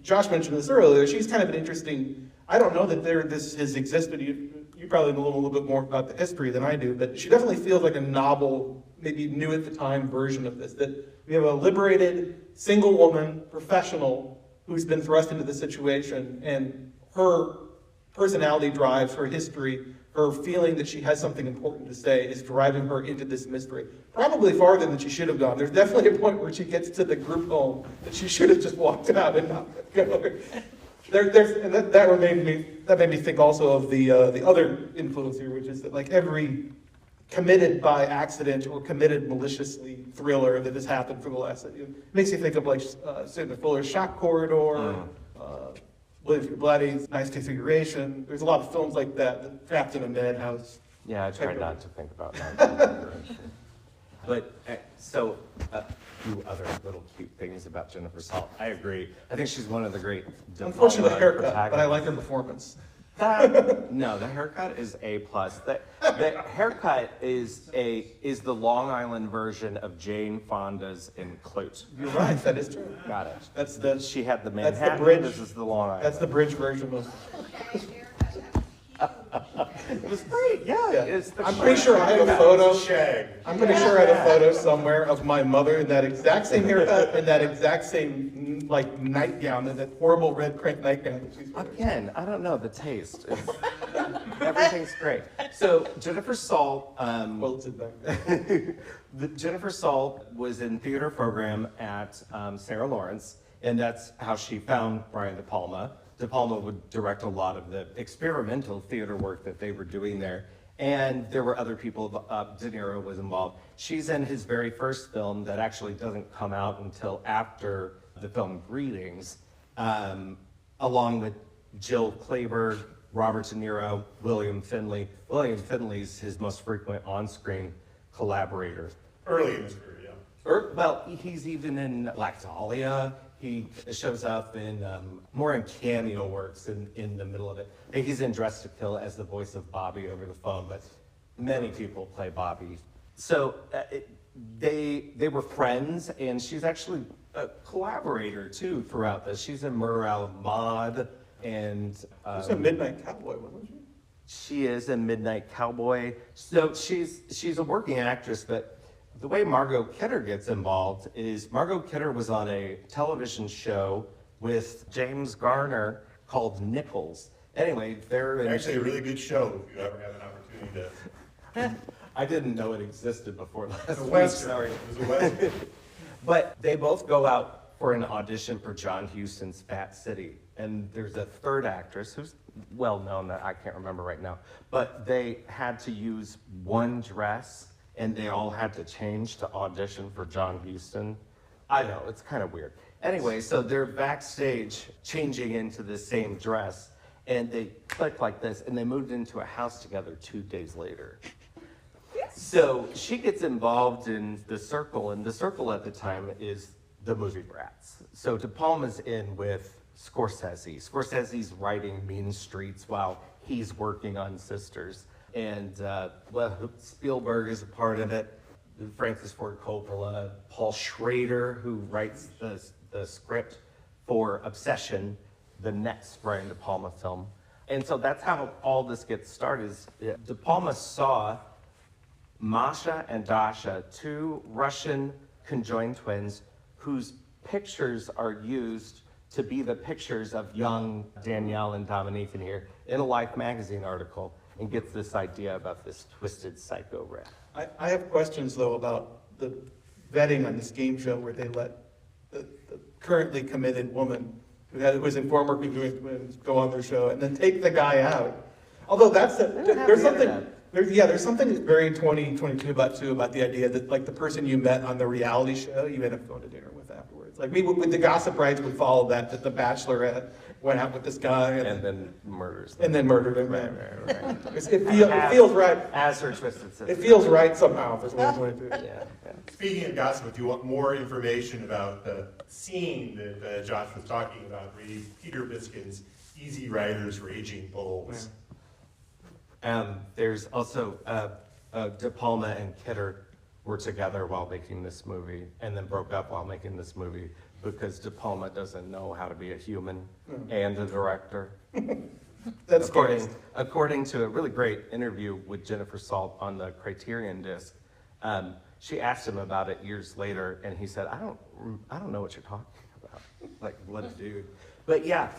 Josh mentioned this earlier, she's kind of an interesting, I don't know that this has existed. You probably know a little bit more about the history than I do, but she definitely feels like a novel, maybe new at the time version of this, that we have a liberated, single woman, professional, who's been thrust into the situation, and her personality drives, her history, her feeling that she has something important to say is driving her into this mystery. Probably farther than she should have gone. There's definitely a point where she gets to the group home that she should have just walked out and not go. That made me think also of the other influence here, which is that like every committed by accident or committed maliciously thriller that has happened for the last, it makes you think of like Sidney Fuller's Shock Corridor, William Blatty's Nice Configuration. There's a lot of films like that, Trapped in a Madhouse. Yeah, I try not to think about that. But so a few other little cute things about Jennifer Salt. I agree. I think she's one of the great. Unfortunately, the haircut, but I like her performance. No, the haircut is A+. The haircut is the Long Island version of Jane Fonda's in Clute. You're right, that is true. Got it. That's She had the That's the Manhattan. bridge. This is the Long Island. That's the bridge version of. It was great. Yeah. It's the I'm pretty sure I have a photo. Shag. I'm pretty sure I have a photo somewhere of my mother in that exact same haircut and that exact same like nightgown, that horrible red print nightgown that she's wearing. Again, I don't know the taste. Everything's great. So Jennifer Salt. Well, it's in there. Jennifer Salt was in theater program at Sarah Lawrence, and that's how she found Brian De Palma. De Palma would direct a lot of the experimental theater work that they were doing there. And there were other people, De Niro was involved. She's in his very first film that actually doesn't come out until after the film Greetings, along with Jill Clayburgh, Robert De Niro, William Finley. William Finley's his most frequent on-screen collaborator. Early in his career, yeah. Well, he's even in Black Dahlia. He shows up in more in cameo works in the middle of it. I think he's in Dressed to Kill as the voice of Bobby over the phone, but many people play Bobby. So they were friends, and she's actually a collaborator too throughout this. She's in Murder Out Maud, and She's a Midnight Cowboy, wasn't she? she is in Midnight Cowboy. So she's a working actress, but the way Margot Kidder gets involved is Margot Kidder was on a television show with James Garner called Nichols. Anyway, they're in Actually, a really good show if you ever have an opportunity to. I didn't know it existed before last It's a week, Western. sorry. It was a Western. But they both go out for an audition for John Huston's Fat City. And there's a third actress who's well known that I can't remember right now. But they had to use one dress and they all had to change to audition for John Huston. I know, it's kind of weird. Anyway, so they're backstage changing into the same dress and they click like this and they moved into a house together 2 days later. So she gets involved in The Circle, and The Circle at the time is the movie Brats. So De Palma's in with Scorsese. Scorsese's writing Mean Streets while he's working on Sisters. And Spielberg is a part of it. Francis Ford Coppola, Paul Schrader, who writes the script for Obsession, the next Brian De Palma film. And so that's how all this gets started. De Palma saw Masha and Dasha, two Russian conjoined twins whose pictures are used to be the pictures of young Danielle and Dominique in here in a Life magazine article, and gets this idea about this twisted psycho rat. I have questions though about the vetting on this game show where they let the currently committed woman who was in former working doing women go on their show and then take the guy out. Although there's something very 2022 about the idea that like the person you met on the reality show you end up going to dinner with afterwards. Like with the Gossip Brides would follow that the Bachelorette went out with this guy and then murders them. and then murdered him. Right. It feels right. As her twisted sister. It feels right somehow for 2022. Yeah. Speaking of gossip, if you want more information about the scene that Josh was talking about, read Peter Biskin's Easy Riders Raging Bulls. There's also De Palma and Kidder were together while making this movie, and then broke up while making this movie because De Palma doesn't know how to be a human and a director. That's according to a really great interview with Jennifer Salt on the Criterion disc. She asked him about it years later, and he said, "I don't know what you're talking about." Like, what a dude. But yeah,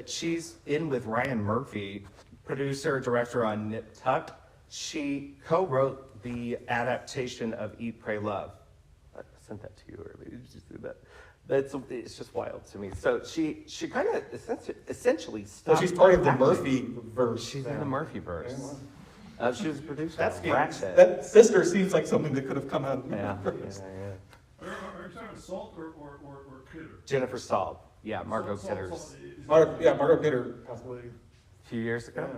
she's in with Ryan Murphy, producer, director on Nip Tuck. She co-wrote the adaptation of Eat, Pray, Love. I sent that to you earlier. Did you see that? It's just wild to me. So she kind of essentially So she's part of the Murphy verse. She's in the Murphy verse. She was a producer. That sister seems like something that could have come out of the verse. Are you talking Salt or Kidder? Jennifer Salt. Yeah, Margot Kidder's. Margot Kidder passed away A few years ago.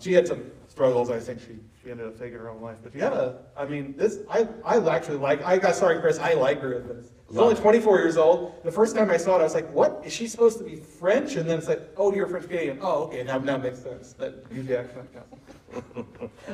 She had some struggles. I think she ended up taking her own life. But she had I actually like. Sorry, Chris. I like her in this. She's only 24 years old. The first time I saw it, I was like, "What is she supposed to be French?" And then it's like, "Oh, you're French Canadian. Oh, okay, now makes sense." That use the accent.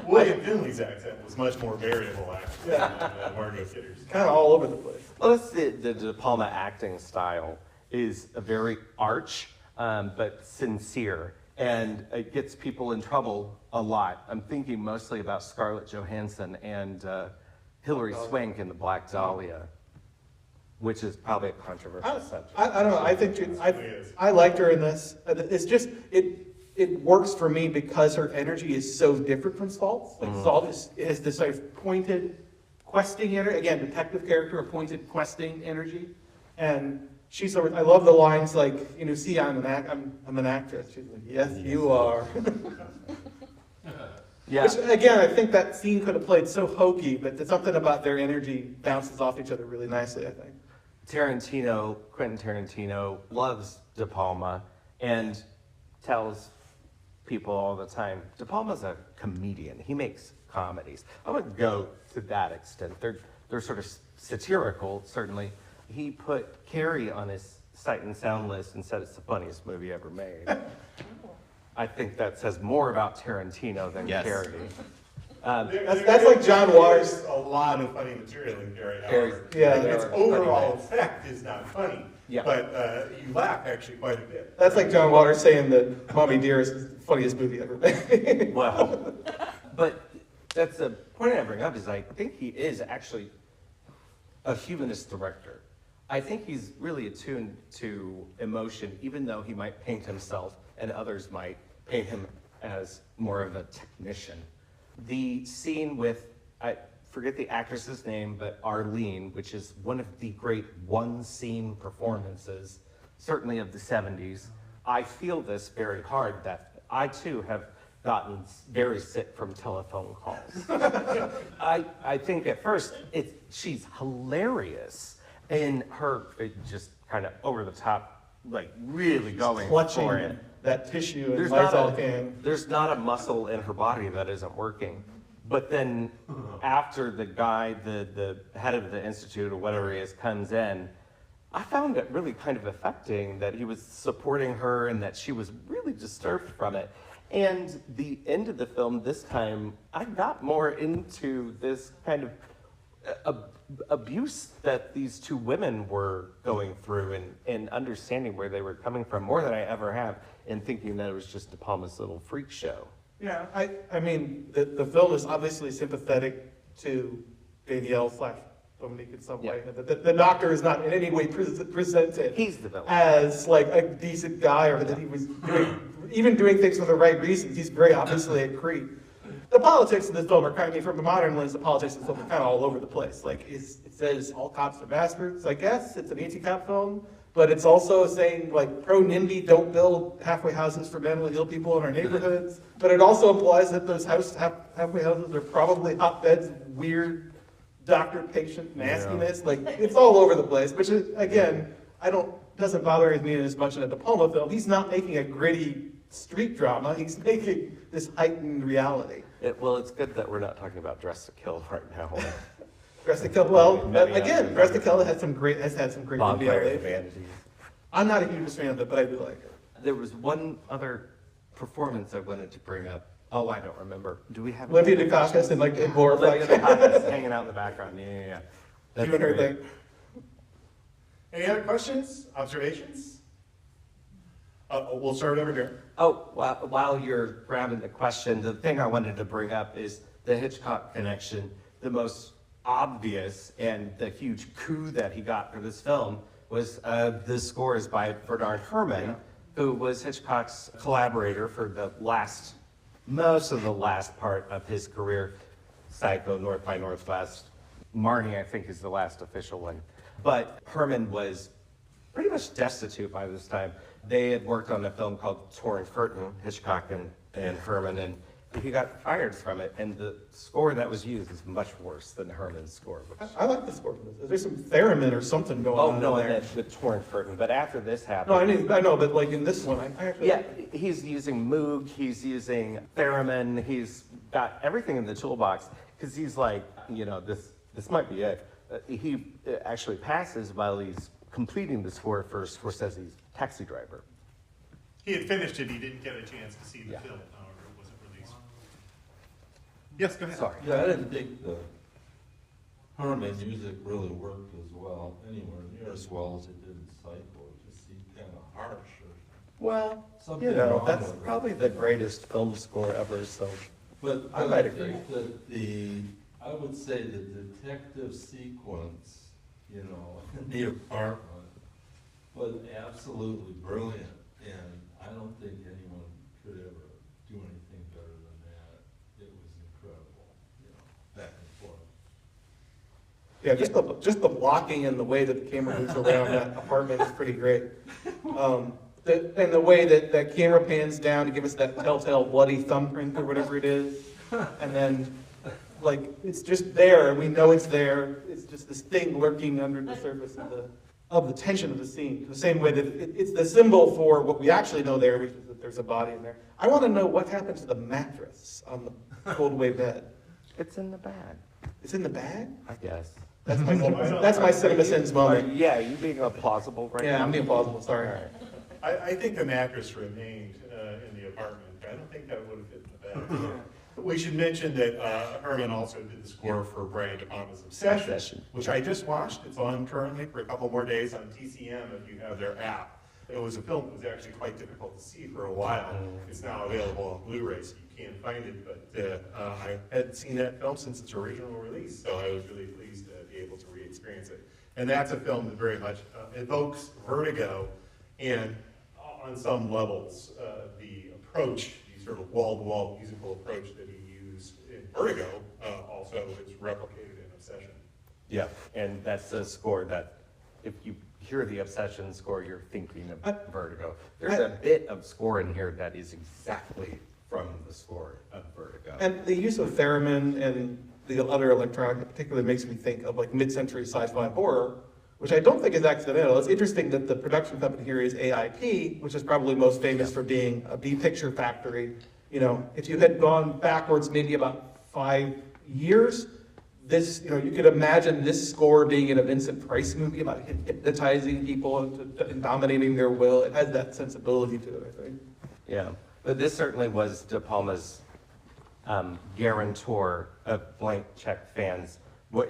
William Finley's accent was much more variable actually than Margot Kidder's. Kind of all over the place. Well, that's the De Palma acting style is a very arch, but sincere. And it gets people in trouble a lot. I'm thinking mostly about Scarlett Johansson and Hilary Swank in The Black Dahlia, which is probably a controversial subject. I don't know. I think I liked her in this. It's just it works for me because her energy is so different from Salt's. Like Salt is this sort of pointed, questing energy. Again, detective character, a pointed, questing energy, and she's sort of, I love the lines like, see, I'm an actress. She's like, yes, you are. Yeah. Which, again, I think that scene could have played so hokey, but there's something about their energy bounces off each other really nicely, I think. Quentin Tarantino loves De Palma and tells people all the time, De Palma's a comedian. He makes comedies. I wouldn't go to that extent. They're sort of satirical, certainly. He put Carrie on his Sight and Sound list and said it's the funniest movie ever made. I think that says more about Tarantino than Carrie. That's like John Waters. There's a lot of funny material in Carrie. Its overall effect is not funny, yeah. But you laugh actually quite a bit. That's like John Waters saying that Moby Dearest is the funniest movie ever made. Well, but that's the point I bring up is I think he is actually a humanist director. I think he's really attuned to emotion, even though he might paint himself and others might paint him as more of a technician. The scene with, I forget the actress's name, but Arlene, which is one of the great one-scene performances, certainly of the 70s. I feel this very hard that I too have gotten very sick from telephone calls. I think at first she's hilarious in her just kind of over the top, like really going clutching for it. That tissue and Lysol can. There's not a muscle in her body that isn't working. But then after the guy, the head of the institute or whatever he is, comes in, I found it really kind of affecting that he was supporting her and that she was really disturbed from it. And the end of the film this time, I got more into this kind of abuse that these two women were going through and understanding where they were coming from more than I ever have, and thinking that it was just De Palma's little freak show. Yeah, I mean, the film is obviously sympathetic to Danielle / Dominique in some way. The doctor is not in any way presented He's the villain. as like a decent guy, or that he was doing things for the right reasons. He's very obviously a creep. the politics in this film are kind of, from a modern lens, the politics in this film are kind of all over the place. Like, it says all cops are bastards, I guess. It's an anti-cop film. But it's also saying, like, pro-NIMBY, don't build halfway houses for mentally ill people in our neighborhoods. But it also implies that those halfway houses are probably hotbeds of weird doctor-patient nastiness. Like, it's all over the place, which is, again, doesn't bother me as much in a De Palma film. He's not making a gritty street drama. He's making this heightened reality. Well, it's good that we're not talking about Dress to Kill right now. Dress to Kill, well, again, Dress to Kill has had some great movie Vanities. I'm not a huge fan of it, but I do like it. There was one other performance I wanted to bring up. Oh, I don't remember. Do we have Olivia Dukakis and like a glorified hanging out in the background? Yeah. Doing her thing. Any other questions, observations? We'll start over here. Oh, while you're grabbing the question, the thing I wanted to bring up is the Hitchcock connection. The most obvious and the huge coup that he got for this film was the scores by Bernard Herrmann, who was Hitchcock's collaborator for most of the last part of his career. Psycho, North by Northwest. Marnie, I think, is the last official one. But Herrmann was pretty much destitute by this time. They had worked on a film called Torn Curtain, Hitchcock and Herrmann, and he got fired from it. And the score that was used is much worse than Herrmann's score. I like the score for this. Is there some theremin or something going on? Oh, no, there? and the Torn Curtain. But after this happened... No, I know, but like in this one, I actually... Yeah, he's using Moog, he's using theremin, he's got everything in the toolbox, because he's like, this might be it. He actually passes while he's completing the score for Scorsese's Taxi Driver. He had finished it, he didn't get a chance to see the film, however, it wasn't released. Yes, go ahead. Sorry. Yeah, I didn't think the Herrmann music really worked as well, anywhere near as well as it did in Psycho. It just seemed kind of harsh. Well, something that's probably the greatest film score ever, so but I might agree. Think that I would say the detective sequence, in the apartment was absolutely brilliant, and I don't think anyone could ever do anything better than that. It was incredible, back and forth. Yeah, just the blocking and the way that the camera moves around that apartment is pretty great. And the way that that camera pans down to give us that telltale bloody thumbprint or whatever it is, and then like it's just there, and we know it's there. It's just this thing lurking under the surface of the tension of the scene. The same way that it's the symbol for what we actually know there, which is that there's a body in there. I want to know what happened to the mattress on the cold away bed. It's in the bag. It's in the bag? I guess. That's my CinemaSins moment. Yeah, you being plausible right now? Yeah, I'm being plausible, sorry. I think the mattress remained in the apartment. I don't think that would have fit in the bag. We should mention that Herrmann also did the score for Brian De Palma's Obsession, which I just watched. It's on currently for a couple more days on TCM if you have their app. It was a film that was actually quite difficult to see for a while. It's now available on Blu-ray, so you can't find it, but I hadn't seen that film since its original release, so I was really pleased to be able to re-experience it. And that's a film that very much evokes vertigo, and on some levels, the approach, the sort of wall-to-wall musical approach that he used in Vertigo also is replicated in Obsession. Yeah, and that's a score that if you hear the Obsession score, you're thinking of Vertigo. There's a bit of score in here that is exactly from the score of Vertigo. And the use of theremin and the other electronic particularly makes me think of like mid-century sci-fi horror, which I don't think is accidental. It's interesting that the production company here is AIP, which is probably most famous for being a B-picture factory. If you had gone backwards maybe about 5 years, this, you could imagine this score being in a Vincent Price movie about hypnotizing people and dominating their will. It has that sensibility to it, I think. Yeah, but this certainly was De Palma's guarantor of Blank Check fans.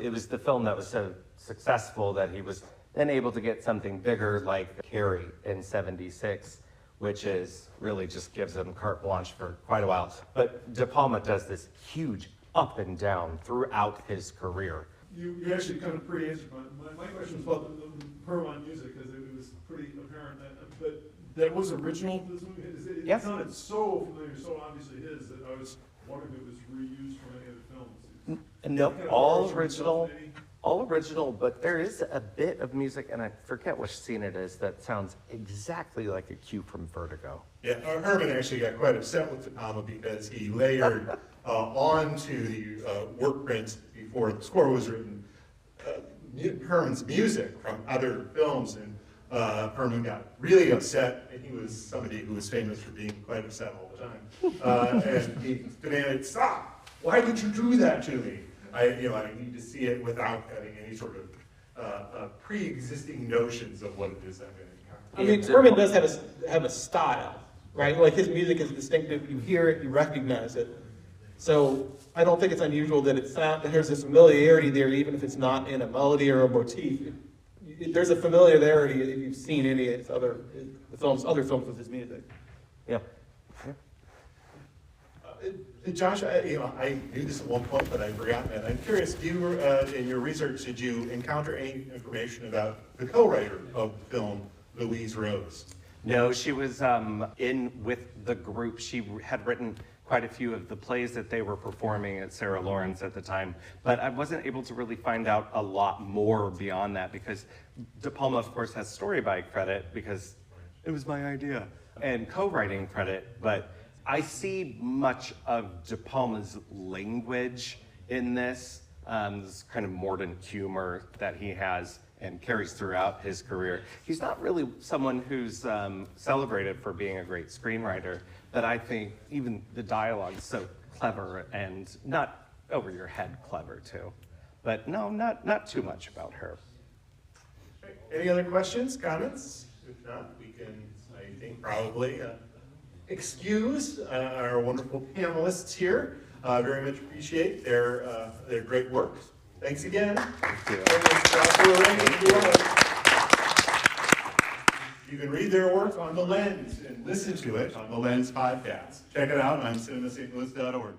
It was the film that was so successful that he was then able to get something bigger like Carrie in '76, which is really just gives him carte blanche for quite a while. But De Palma does this huge up and down throughout his career. You actually kind of pre-answered my question was about the Herrmann music, because it was pretty apparent that was original to this movie. It Yes. sounded so familiar, so obviously his, that I was wondering if it was reused from any other films. Nope, Kind of all borrowed from original. maybe? All original, but there is a bit of music, and I forget which scene it is, that sounds exactly like a cue from Vertigo. Yeah, Herman actually got quite upset with De Palma because he layered onto the work prints before the score was written, Herman's music from other films, and Herman got really upset, and he was somebody who was famous for being quite upset all the time. And he demanded, "Stop! Why would you do that to me? I need to see it without having any sort of pre-existing notions of what it is I'm going to encounter." I mean, Herman does have a style, right? Like his music is distinctive. You hear it, you recognize it. So I don't think it's unusual that there's this familiarity there, even if it's not in a melody or a motif. There's a familiarity if you've seen any of his other films with his music. Yeah. Josh, I knew this at one point, but I've forgotten it. I'm curious, in your research, did you encounter any information about the co-writer of the film, Louise Rose? No, she was in with the group. She had written quite a few of the plays that they were performing at Sarah Lawrence at the time, but I wasn't able to really find out a lot more beyond that because De Palma, of course, has story by credit because it was my idea, and co-writing credit, but I see much of De Palma's language in this kind of mordant humor that he has and carries throughout his career. He's not really someone who's celebrated for being a great screenwriter, but I think even the dialogue is so clever and not over your head clever too. But no, not too much about her. Any other questions, comments? If not, we can, I think, probably excuse our wonderful panelists here. Very much appreciate their great work. Thanks again. Thank you. You can read their work on The Lens and listen to it on The Lens podcast. Check it out on cinemastlouis.org.